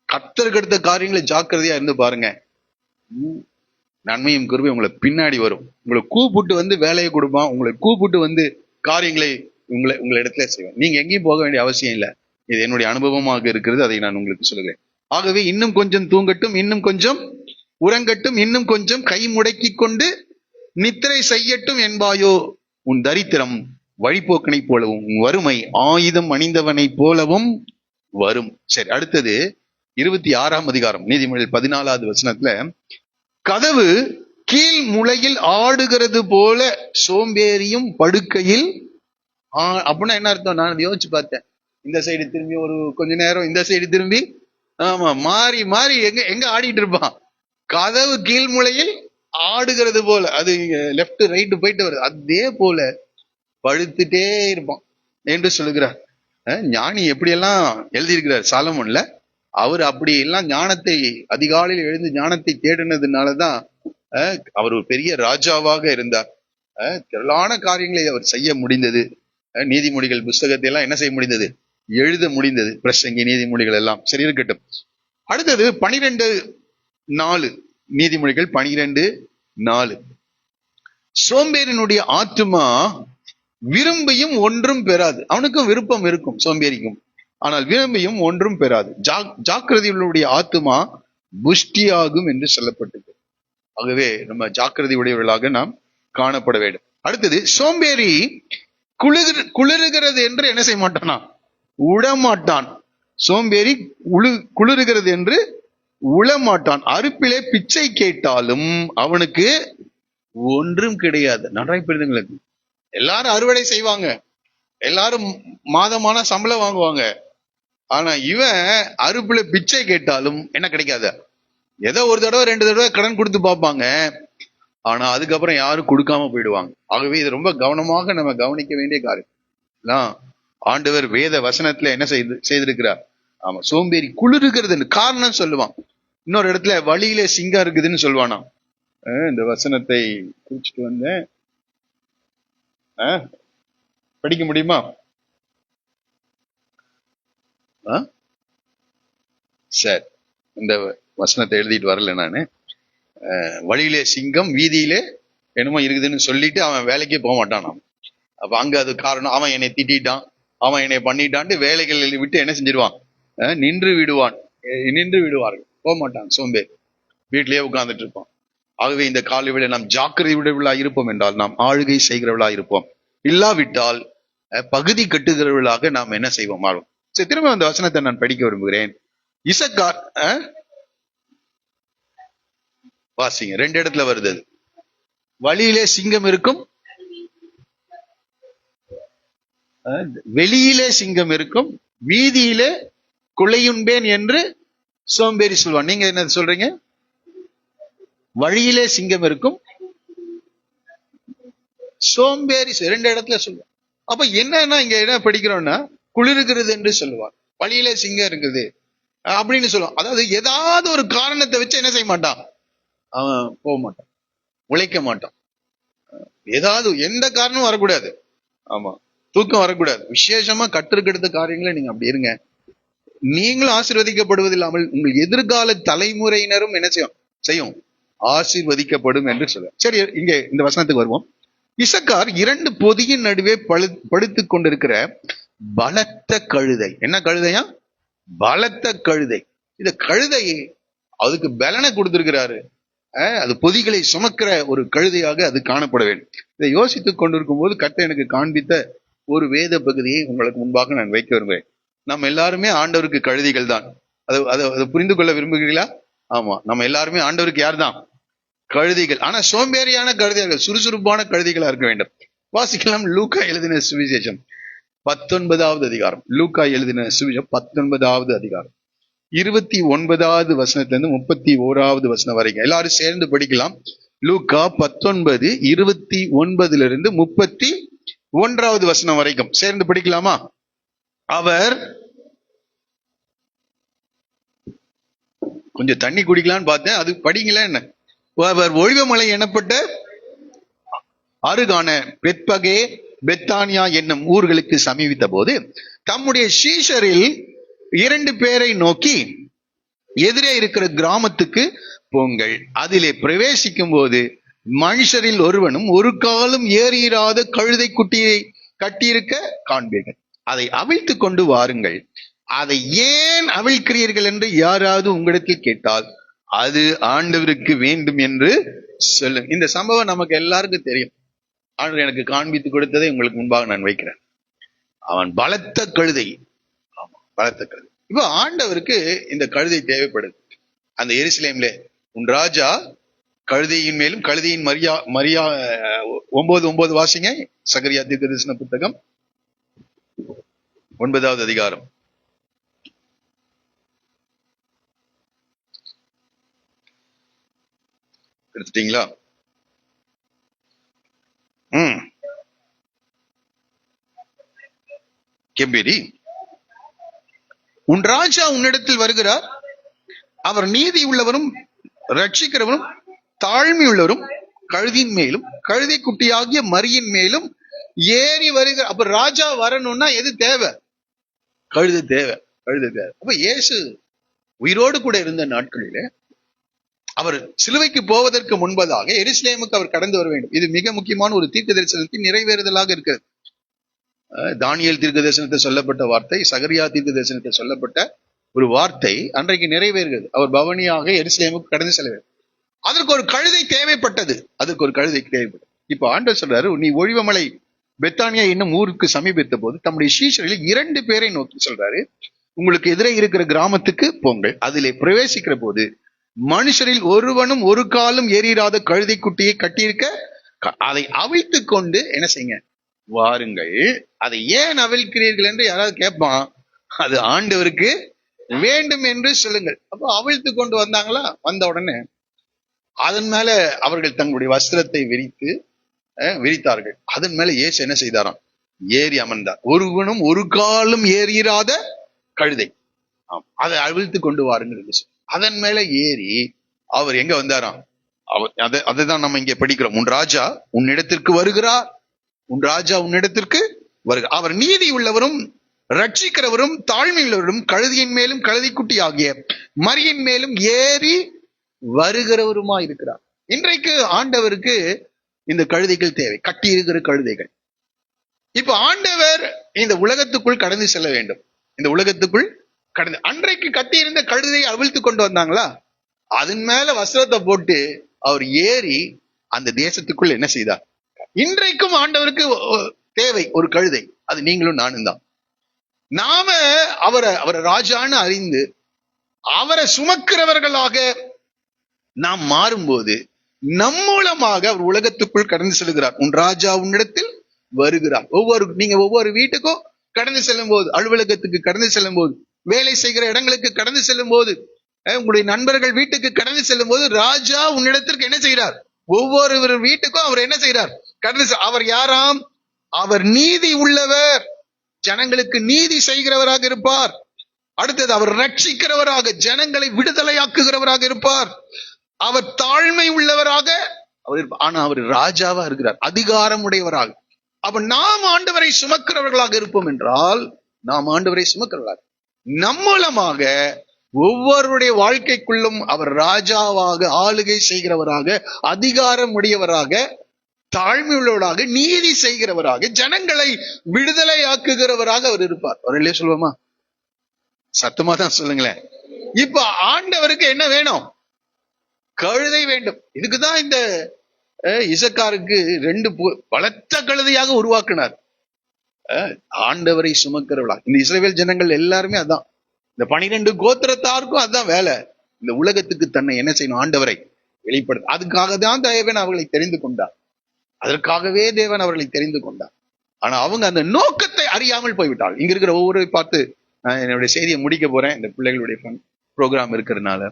கர்த்தருக்கு அடுத்த காரியங்களை ஜாக்கிரதையா இருந்து பாருங்க. நன்மையும் கிருபையும் உங்களை பின்னாடி வரும். உங்களை கூப்பிட்டு வேலையை கொடுப்பான், உங்களை கூப்பிட்டு காரியங்களை உங்களை இடத்துல செய்வேன். நீங்க எங்கேயும் போக வேண்டிய அவசியம் இல்லை. இது என்னுடைய அனுபவமாக இருக்கிறது, அதை நான் உங்களுக்கு சொல்லுகிறேன். ஆகவே இன்னும் கொஞ்சம் தூங்கட்டும், இன்னும் கொஞ்சம் உறங்கட்டும், இன்னும் கொஞ்சம் கை முடக்கி கொண்டு நித்திரை செய்யட்டும் என்பாயோ. உன் தரித்திரம் வழிபோக்கனை போலவும், உன் வறுமை ஆயுதம் அணிந்தவனை போலவும் வரும். சரி, அடுத்தது 26ஆம் அதிகாரம் நீதிமொழிகள் 14வது வசனத்துல, கதவு கீழ் முளையில் ஆடுகிறது போல சோம்பேறியும் படுக்கையில். அப்படின்னா என்ன அர்த்தம்? நான் யோசிச்சு பார்த்தேன். இந்த சைடு திரும்பி ஒரு கொஞ்ச நேரம், இந்த சைடு திரும்பி, ஆமா, மாறி மாறி எங்க ஆடிட்டு இருப்பான்? கதவு கீழ்முளையில் ஆடுகிறது போல. அது லெப்ட் ரைட்டு போயிட்டு வருது. அதே போல படுத்துட்டே இருப்பான் என்று சொல்லுகிறார். ஞானி எப்படியெல்லாம் எழுதியிருக்கிறார் சாலமோன்ல. அவர் அப்படி எல்லாம் ஞானத்தை அதிகாலையில் எழுந்து ஞானத்தை தேடினதுனாலதான் அவர் ஒரு பெரிய ராஜாவாக இருந்தார். திரளான காரியங்களை அவர் செய்ய முடிந்தது. நீதிமொழிகள் புஸ்தகத்தை எல்லாம் என்ன செய்ய முடிந்தது? எழுத முடிந்தது. பிரசங்கி, நீதிமொழிகள் எல்லாம் சரி இருக்கட்டும். அடுத்தது 12:4 நீதிமொழிகள் 12:4. சோம்பேறினுடைய ஆத்துமா விரும்பியும் ஒன்றும் பெறாது. அவனுக்கும் விருப்பம் இருக்கும் சோம்பேறிக்கும், ஆனால் விரும்பியும் ஒன்றும் பெறாது. ஜாக்கிரதையுடைய ஆத்துமா புஷ்டியாகும் என்று சொல்லப்பட்டது. ஆகவே நம்ம ஜாக்கிரதை உடையவர்களாக நாம் காணப்பட வேண்டும். அடுத்தது, சோம்பேறி குளிருகிறது என்று என்ன செய்ய மாட்டானா? உழமாட்டான். சோம்பேறி குளிருகிறது என்று உழமாட்டான். அறுப்பிலே பிச்சை கேட்டாலும் அவனுக்கு ஒன்றும் கிடையாது. நன்றாய் புரிந்துங்களுக்கு. எல்லாரும் அறுவடை செய்வாங்க, எல்லாரும் மாதமான சம்பளம் வாங்குவாங்க. ஆனா இவன் அறுப்புல பிச்சை கேட்டாலும் என்ன கிடைக்காத? ஏதோ ஒரு தடவை 2 தடவை கடன் கொடுத்து பார்ப்பாங்க, ஆனா அதுக்கப்புறம் யாரும் கொடுக்காம போயிடுவாங்க. ஆகவே இது ரொம்ப கவனமாக நம்ம கவனிக்க வேண்டிய காரியம். ஆண்டவர் வேத வசனத்துல என்ன செய்திருக்கிறார்? ஆமா, சோம்பேறி குளிருகிறது காரணம் சொல்லுவான். இன்னொரு இடத்துல வழியில சிங்கம் இருக்குதுன்னு சொல்லுவானா. இந்த வசனத்தை குறிச்சிட்டு வந்தேன், படிக்க முடியுமா? சரி, இந்த வசனத்தை எழுதிட்டு வரல நானு. வழியிலே சிங்கம் வீதியிலே என்னமோ இருக்குதுன்னு சொல்லிட்டு அவன் வேலைக்கே போக மாட்டான். அப்ப அங்க அது காரணம், அவன் என்னை திட்டான், அவன் என்னை பண்ணிட்டான்ட்டு வேலைகள் விட்டு என்ன செஞ்சிருவான்? நின்று விடுவார்கள், போக மாட்டான். சோம்பேறி வீட்டிலேயே உட்கார்ந்துட்டு இருப்பான். ஆகவே இந்த காலைவேளை நாம் ஜாக்கிரதை உடையவர்களா இருப்போம் என்றால் நாம் ஆளுகை செய்கிறவர்களா இருப்போம். இல்லாவிட்டால் பகுதி கட்டுகிறவர்களாக நாம் என்ன செய்வோம்? ஆளும். சரி, திரும்ப அந்த வசனத்தை நான் படிக்க விரும்புகிறேன். இசக்கார், வாசிங்க, 2 இடத்துல வருது. வழியிலே சிங்கம் இருக்கும், வெளியிலே சிங்கம் இருக்கும், வீதியிலே குலையுண்பேன் என்று சோம்பேறி சொல்வான். நீங்க என்ன சொல்றீங்க? வழியிலே சிங்கம் இருக்கும், சோம்பேறி 2 இடத்துல சொல்லுவான். அப்ப என்னன்னா இங்க என்ன படிக்கிறோம்னா, குளிர்கிறது என்று சொல்லுவான், வழியிலே சிங்கம் இருக்குது அப்படின்னு சொல்லுவான். அதாவது ஏதாவது ஒரு காரணத்தை வச்சு என்ன செய்ய மாட்டான்? அவன் போக மாட்டான், உழைக்க மாட்டான். ஏதாவது எந்த காரணமும் வரக்கூடாது. ஆமா, தூக்கம் வரக்கூடாது. விசேஷமா கற்றுக்கெடுத்த காரியங்களை நீங்க அப்படி இருங்க. நீங்களும் ஆசீர்வதிக்கப்படுவது இல்லாமல் உங்கள் எதிர்கால தலைமுறையினரும் என்ன செய்யும்? ஆசீர்வதிக்கப்படும் என்று சொல்ல. சரி, இங்கே இந்த வசனத்துக்கு வருவோம். இசக்கார் 2 பொதியின் நடுவே படுத்து கொண்டிருக்கிற பலத்த கழுதை. என்ன கழுதையா? பலத்த கழுதை. இந்த கழுதை அதுக்கு பலனை கொடுத்திருக்கிறாரு. அது பொதிகளை சுமக்கிற ஒரு கழுதையாக அது காணப்பட வேண்டும். இதை யோசித்துக் கொண்டிருக்கும் போது கர்த்தர் எனக்கு காண்பித்த ஒரு வேத பகுதியை உங்களுக்கு முன்பாக நான் வைக்க விரும்புகிறேன். நம்ம எல்லாருமே ஆண்டவருக்கு கழுதைகள் தான். அதை புரிந்து கொள்ள விரும்புகிறீங்களா? ஆமா, நம்ம எல்லாருமே ஆண்டவருக்கு யார் தான்? கழுதைகள். ஆனா சோம்பேறியான கழுதைகள், சுறுசுறுப்பான கழுதைகளா இருக்க வேண்டும். வாசிக்கலாம் லூக்கா எழுதின சுவிசேஷம் 19வது அதிகாரம். லூக்கா எழுதின சுவிசேஷம் 19வது அதிகாரம் 29வது வசனத்திலிருந்து 31வது வசனம் வரைக்கும் எல்லாரும் சேர்ந்து படிக்கலாம். லூக்கா 19 29 31வது வசனம் வரைக்கும் சேர்ந்து படிக்கலாமா? அவர் கொஞ்சம் தண்ணி குடிக்கலான்னு பார்த்தேன், அது படிங்களா என்ன? அவர் ஒழிவமலை எனப்பட்ட அருகான பெத்பகே பெத்தானியா என்னும் ஊர்களுக்கு சமீபித்த போது தம்முடைய சீஷரில் 2 பேரை நோக்கி, எதிரே இருக்கிற கிராமத்துக்கு போங்கள், அதிலே பிரவேசிக்கும் போது மனுஷரில் ஒருவனும் ஒரு காலும் ஏறியிராத கழுதை குட்டியை கட்டியிருக்க காண்பீர்கள். அதை அவிழ்த்து கொண்டு வாருங்கள். அதை ஏன் அவிழ்க்கிறீர்கள் என்று யாராவது உங்களிடத்தில் கேட்டால் அது ஆண்டவருக்கு வேண்டும் என்று சொல்லுங்க. இந்த சம்பவம் நமக்கு எல்லாருக்கும் தெரியும். ஆண்டவர் எனக்கு காண்பித்து கொடுத்ததை உங்களுக்கு முன்பாக நான் வைக்கிறேன். அவன் பலத்த கழுதை. ஆமா, பலத்த கழுதை. இப்ப ஆண்டவருக்கு இந்த கழுதை தேவைப்படுது. அந்த எருசலேம்ல உன் ராஜா கழுதையின் மேலும் கழுதையின் மரியா 9:9 வாசிங்க. சகரியா தீர்க்கதரிசன புத்தகம் 9வது அதிகாரம். எடுத்துட்டீங்களா? கெம்பீரி, உன் ராஜா உன்னிடத்தில் வருகிறார். அவர் நீதி உள்ளவரும் ரட்சிக்கிறவரும் தாழ்மை உள்ளவரும் கழுதியின் மேலும் கழுதை குட்டியாகிய மரியின் மேலும் ஏறி வருகிற. அப்ப ராஜா வரணும்னா எது தேவை? கழுதை தேவை. கழுதை தேவை. அப்ப இயேசு உயிரோடு கூட இருந்த நாட்களிலே அவர் சிலுவைக்கு போவதற்கு முன்பதாக எருசலேமுக்கு அவர் கடந்து வர வேண்டும். இது மிக முக்கியமான ஒரு தீர்க்க தரிசனத்தின் நிறைவேறுதலாக இருக்கிறது. தானியேல் தீர்க்க தரிசனத்தை சொல்லப்பட்ட வார்த்தை, சகரியா தீர்க்க தரிசனத்தை சொல்லப்பட்ட ஒரு வார்த்தை அன்றைக்கு நிறைவேறுகிறது. அவர் பவனியாக எருசலேமுக்கு கடந்து செல்ல வேண்டும். அதற்கு ஒரு கழுதை தேவைப்பட்டது. அதற்கு ஒரு கழுதை தேவைப்பட்டது. இப்ப ஆண்டவர் சொல்றாரு, நீ ஒழிவமலை பெத்தானியா என்னும் ஊருக்கு சமீபித்த போது தம்முடைய சீஷர்களில் 2 பேரை நோக்கி சொல்றாரு, உங்களுக்கு எதிரே இருக்கிற கிராமத்துக்கு போங்கள். அதிலே பிரவேசிக்கிற போது மனுஷரில் ஒருவனும் ஒரு காலும் ஏறிராத கழுதை குட்டியை கட்டியிருக்க அதை அவிழ்த்து கொண்டு என்ன செய்யுங்க, வாருங்கள். அதை ஏன் அவிழ்க்கிறீர்கள் என்று யாராவது கேட்பான். அது ஆண்டவருக்கு வேண்டும் என்று சொல்லுங்கள். அப்போ அவிழ்த்து கொண்டு வந்தாங்களா? வந்த உடனே அதன் மேல அவர்கள் தங்களுடைய வஸ்திரத்தை விரித்தார்கள். அதன் மேல இயேசு என்ன செய்தாராம்? ஏறி அமர்ந்தார். ஒருவனும் ஒரு காலும் ஏறிராத கழுதை, அதை அவிழ்த்து கொண்டு வாருங்கள். அதன் மேல ஏறி அவர் எங்க வந்தாராம்? அதைதான் நம்ம இங்க படிக்கிறோம். உன் ராஜா உன்னிடத்திற்கு வருகிறார். உன் ராஜா உன்னிடத்திற்கு வருகிறார். அவர் நீதி உள்ளவரும் ரட்சிக்கிறவரும் தாழ்மையுள்ளவரும் கழுதியின் மேலும் கழுதைக்குட்டி ஆகிய மரியின் மேலும் ஏறி வருகிறவருமா இருக்கிறார். இன்றைக்கு ஆண்டவருக்கு இந்த கழுதைகள் தேவை, கட்டி இருக்கிற கழுதைகள். இப்ப ஆண்டவர் இந்த உலகத்துக்குள் கடந்து செல்ல வேண்டும். இந்த உலகத்துக்குள் கடந்து, அன்றைக்கு கட்டியிருந்த கழுதையை அவிழ்த்து கொண்டு வந்தாங்களா? அதன் மேல வஸ்திரத்தை போட்டு அவர் ஏறி அந்த தேசத்துக்குள் என்ன செய்தார்? இன்றைக்கும் ஆண்டவருக்கு தேவை ஒரு கழுதை. அது நீங்களும் நானும் தான். நாம அவரை ராஜான்னு அறிந்து அவரை சுமக்கிறவர்களாக நாம் மாறும்போது நம் மூலமாக அவர் உலகத்துக்குள் கடந்து செல்கிறார். உன் ராஜா உன்னிடத்தில் வருகிறார். நீங்க ஒவ்வொரு வீட்டுக்கும் கடந்து செல்லும் போது, அலுவலகத்துக்கு கடந்து செல்லும் போது, வேலை செய்கிற இடங்களுக்கு கடந்து செல்லும் போது, உங்களுடைய நண்பர்கள் வீட்டுக்கு கடந்து செல்லும் போது ராஜா உன்னிடத்திற்கு என்ன செய்கிறார்? ஒவ்வொரு வீட்டுக்கும் அவர் என்ன செய்கிறார்? கடந்து. அவர் யாராம்? அவர் நீதி உள்ளவர், ஜனங்களுக்கு நீதி செய்கிறவராக இருப்பார். அடுத்தது அவர் ரட்சிக்கிறவராக, ஜனங்களை விடுதலையாக்குகிறவராக இருப்பார். அவர் தாழ்மை உள்ளவராக அவர் இருப்பார். ஆனா அவர் ராஜாவா இருக்கிறார், அதிகாரம் உடையவராக. அப்ப நாம் ஆண்டவரை சுமக்கிறவர்களாக இருப்போம் என்றால், நாம் ஆண்டவரை சுமக்கிறவர்களாக நம் மூலமாக ஒவ்வொருடைய வாழ்க்கைக்குள்ளும் அவர் ராஜாவாக, ஆளுகை செய்கிறவராக, அதிகாரம் உடையவராக, தாழ்மை உள்ளவராக, நீதி செய்கிறவராக, ஜனங்களை விடுதலையாக்குகிறவராக அவர் இருப்பார். அவர்களே சொல்லுவோமா? சத்தமா தான் சொல்லுங்களேன். இப்ப ஆண்டவருக்கு என்ன வேணும்? கழுதை வேண்டும். இதுக்குதான் இந்த இசக்காருக்கு 2 பலத்த கழுதையாக உருவாக்கினார். ஆண்டவரை சுமக்கிறவளா இந்த இஸ்ரவேல் ஜனங்கள் எல்லாருமே அதான். இந்த 12 கோத்திரத்தாருக்கும் அதுதான் வேலை. இந்த உலகத்துக்கு தன்னை என்ன செய்யணும்? ஆண்டவரை வெளிப்படுத்த. அதுக்காக தான் தேவன் அவர்களை தெரிந்து கொண்டார். அதற்காகவே தேவன் அவர்களை தெரிந்து கொண்டார். ஆனா அவங்க அந்த நோக்கத்தை அறியாமல் போய்விட்டார். இங்க இருக்கிற ஒவ்வொரு பார்த்து நான் என்னுடைய செய்தியை முடிக்க போறேன். இந்த பிள்ளைகளுடைய ப்ரோக்ராம் இருக்கிறதுனால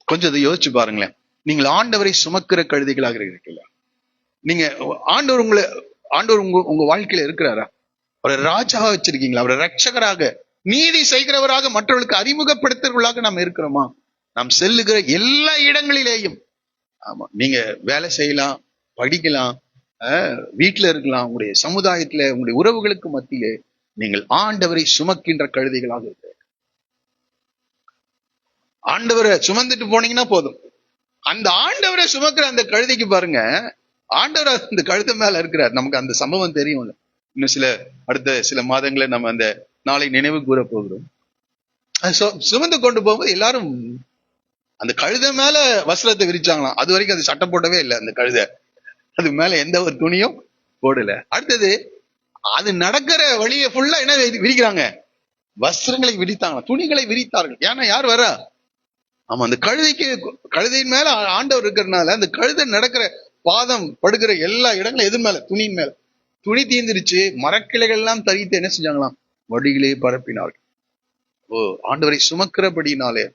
கொஞ்சம் அதை யோசிச்சு பாருங்களேன். நீங்கள் ஆண்டவரை சுமக்கிற கழுதைகளாக இருக்கீங்களா? நீங்க ஆண்டவர் உங்க வாழ்க்கையில இருக்கிறாரா? அவரை ராஜாவா வச்சிருக்கீங்களா? அவரை ரட்சகராக, நீதி செய்கிறவராக, மற்றவர்களுக்கு அறிமுகப்படுத்துறவர்களாக நாம் இருக்கிறோமா? நாம் செல்லுகிற எல்லா இடங்களிலேயும், ஆமா, நீங்க வேலை செய்யலாம், படிக்கலாம், வீட்டுல இருக்கலாம், உங்களுடைய சமுதாயத்துல, உங்களுடைய உறவுகளுக்கு மத்தியிலே நீங்கள் ஆண்டவரை சுமக்கின்ற கழுதைகளாக இருக்கிற. ஆண்டவரை சுமந்துட்டு போனீங்கன்னா போதும். அந்த ஆண்டவரை சுமக்கிற அந்த கழுதைக்கு பாருங்க, ஆண்டவர் அந்த கழுத்து மேல இருக்கிறார். நமக்கு அந்த சம்பவம் தெரியும். இன்னும் அடுத்த சில மாதங்களை நம்ம அந்த நாளை நினைவு கூற போகிறோம். சுமந்து கொண்டு போகும்போது எல்லாரும் அந்த கழுதை மேல வஸ்திரத்தை விரிச்சாங்களாம். அது வரைக்கும் அது சட்டம் போடவே இல்லை. அந்த கழுதை அது மேல எந்த ஒரு துணியும் போடல. அடுத்தது அது நடக்கிற வழியை ஃபுல்லா என்ன விரிக்கிறாங்க? வஸ்திரங்களை விரித்தாங்க, துணிகளை விரித்தார்கள். ஏன்னா யார் வரா? ஆமா, அந்த கழுதையின் மேல ஆண்டவர் இருக்கிறதுனால அந்த கழுதை நடக்கிற பாதம் படுகிற எல்லா இடங்களும் எது மேல? துணியின் மேல. துணி தீர்ந்துருச்சு, மரக்கிளைகள் எல்லாம் தரித்து என்ன செஞ்சாங்களாம்? வடிகளே பரப்பினார்கள். ஆண்டவரை சுமக்கிறபடினாலே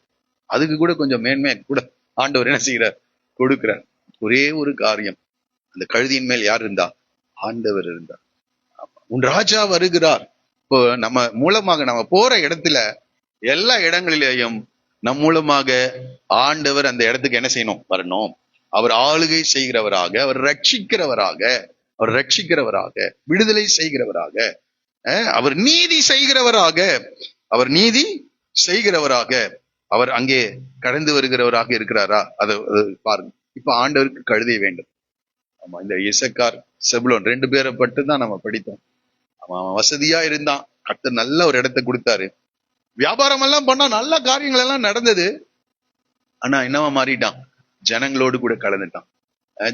அதுக்கு கூட கொஞ்சம் மேன்மை கூட ஆண்டவர் என்ன செய்கிறார்? கொடுக்கிறார். ஒரே ஒரு காரியம், அந்த கழுதியின் மேல் யார் இருந்தா? ஆண்டவர் இருந்தார். உன் ராஜா வருகிறார். இப்போ நம்ம மூலமாக நம்ம போற இடத்துல எல்லா இடங்களிலேயும் நம் மூலமாக ஆண்டவர் அந்த இடத்துக்கு என்ன செய்யணும்? வரணும். அவர் ஆளுகை செய்கிறவராக, அவர் ரட்சிக்கிறவராக, அவர் ரட்சிக்கிறவராக, விடுதலை செய்கிறவராக, அவர் நீதி செய்கிறவராக, அவர் நீதி செய்கிறவராக, அவர் அங்கே கடந்து வருகிறவராக இருக்கிறாரா? அதை பாருங்க. இப்ப ஆண்டவருக்கு கழுதை வேண்டும். ஆமா, இந்த இசக்கார் செபுலோன் 2 பேரை பட்டு தான் நம்ம படித்தோம். அவன் வசதியா இருந்தான், கர்த்தர் நல்ல ஒரு இடத்தை கொடுத்தாரு, வியாபாரம் எல்லாம் பண்ணா, நல்ல காரியங்கள் எல்லாம் நடந்தது. ஆனா என்னவா மாறிட்டான்? ஜனங்களோடு கூட கலந்துட்டான்.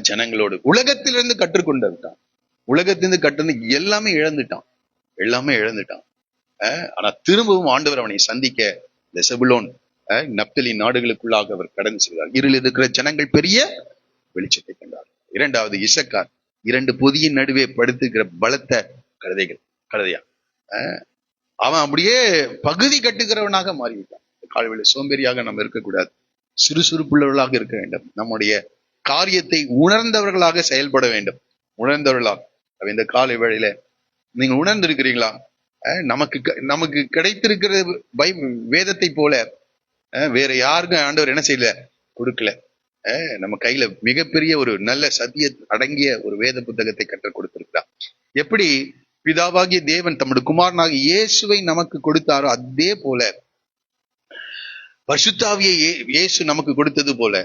ஜனங்களோடு உலகத்திலிருந்து கற்றுக்கொண்டு விட்டான். உலகத்திலிருந்து கற்று எல்லாமே இழந்துட்டான். ஆனா திரும்பவும் ஆண்டவர் அவனை சந்திக்க இந்த செபுலோன் நப்தலி நாடுகளுக்குள்ளாக அவர் கடந்து செல்வார். இருளில் இருக்கிற ஜனங்கள் பெரிய வெளிச்சத்தை கண்டார். 2வது இசக்கார் 2 பொதியின் நடுவே படுத்துக்கிற பலத்த கழுதையா அவன் அப்படியே பகுதி கட்டுகிறவனாக மாறிவிட்டான். கால்வெளி சோம்பேறியாக நம்ம இருக்கக்கூடாது, சுறுசுறுப்புள்ளவர்களாக இருக்க வேண்டும். நம்முடைய காரியத்தை உணர்ந்தவர்களாக செயல்பட வேண்டும். உணர்ந்தவர்களாக இந்த காலை வேளையில நீங்க உணர்ந்திருக்கிறீங்களா? நமக்கு கிடைத்திருக்கிற வேதத்தை போல வேற யாருக்கும் ஆண்டவர் என்ன செய்யல, கொடுக்கல. நம்ம கையில மிகப்பெரிய ஒரு நல்ல சத்திய அடங்கிய ஒரு வேத புத்தகத்தை கற்றுக் கொடுத்திருக்கிறார். எப்படி பிதாவாகிய தேவன் தம்முடைய குமாரனாகிய இயேசுவை நமக்கு கொடுத்தாரோ, அதே போல பரிசுத்தாவியை இயேசு நமக்கு கொடுத்தது போல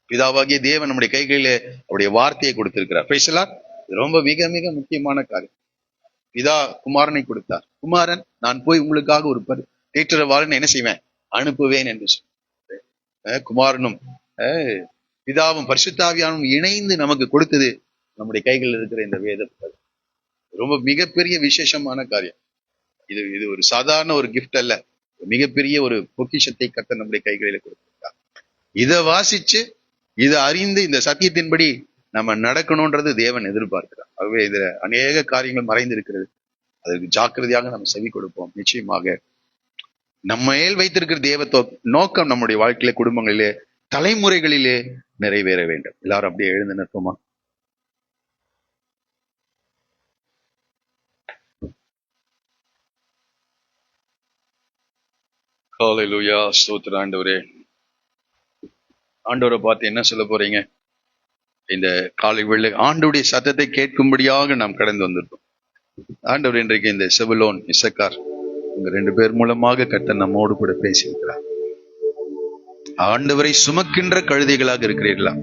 பிதாவாகிய தேவன் நம்முடைய கைகளிலே அவருடைய வார்த்தையை கொடுத்திருக்கிறார். பேசலாம். ரொம்ப மிக மிக முக்கியமான காரியம். பிதா குமாரனை கொடுத்தார். குமாரன், நான் போய் உங்களுக்காக ஒரு தேற்றரவாளன் என்ன செய்வேன், அனுப்புவேன் என்று குமாரனும் பிதாவும் பரிசுத்தாவியானும் இணைந்து நமக்கு கொடுத்தது நம்முடைய கைகளில் இருக்கிற இந்த வேத புத்தகம். ரொம்ப மிகப்பெரிய விசேஷமான காரியம் இது. இது ஒரு சாதாரண ஒரு கிஃப்ட் அல்ல, மிகப்பெரிய ஒரு பொக்கிஷத்தை கர்த்தர் நம்முடைய கைகளில் கொடுத்திருக்கார். இதை வாசிச்சு, இதை அறிந்து, இந்த சத்தியத்தின்படி நம்ம நடக்கணும்ன்றது தேவன் எதிர்பார்க்கிறார். ஆகவே இதுல அநேக காரியங்கள் மறைந்து இருக்கிறது. அதற்கு ஜாக்கிரதையாக நம்ம செவி கொடுப்போம். நிச்சயமாக நம்ம மேல் வைத்திருக்கிற தேவ நோக்கம் நம்முடைய வாழ்க்கையில, குடும்பங்களிலே, தலைமுறைகளிலே நிறைவேற வேண்டும். எல்லாரும் அப்படியே எழுந்து நிற்போமா? ஹல்லேலூயா. ஸ்தோத்திரம் ஆண்டவரே. ஆண்டவரை பார்த்து என்ன சொல்ல போறீங்க? இந்த காலை வேளை ஆண்டவருடைய சத்தத்தை கேட்கும்படியாக நாம் கடந்து வந்திருக்கோம். ஆண்டவர் இன்றைக்கு இந்த செபுலோன், இசக்கார் உங்க 2 பேர் மூலமாக கர்த்தர் நம்மோடு கூட பேசியிருக்கிறார். ஆண்டவரை சுமக்கின்ற கழுதைகளாக இருக்கிறீர்களா?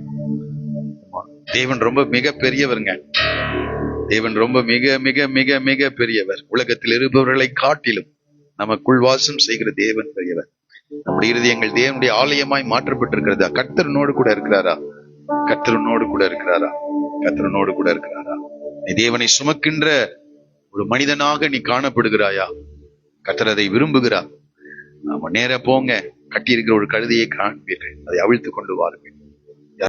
தேவன் ரொம்ப மிக பெரியவருங்க. தேவன் ரொம்ப மிக மிக மிக மிக பெரியவர். உலகத்தில் இருப்பவர்களை காட்டிலும் நமக்குள் வாசம் செய்கிற தேவன் பெரியவர். நம்முடைய இருதயங்கள் தேவனுடைய ஆலயமாய் மாற்றப்பட்டிருக்கிறதா? கர்த்தரனோடு கூட இருக்கிறாரா? கர்த்தரனோடு கூட இருக்கிறாரா? கர்த்தரனோடு கூட இருக்கிறாரா? நீ தேவனை சுமக்கின்ற ஒரு மனிதனாக நீ காணப்படுகிறாயா? கர்த்தர் அதை விரும்புகிறார். நாம நேர போங்க, கட்டியிருக்கிற ஒரு கழுதையை காண்பீர்கள், அதை அவிழ்த்து கொண்டு வாருங்கள்.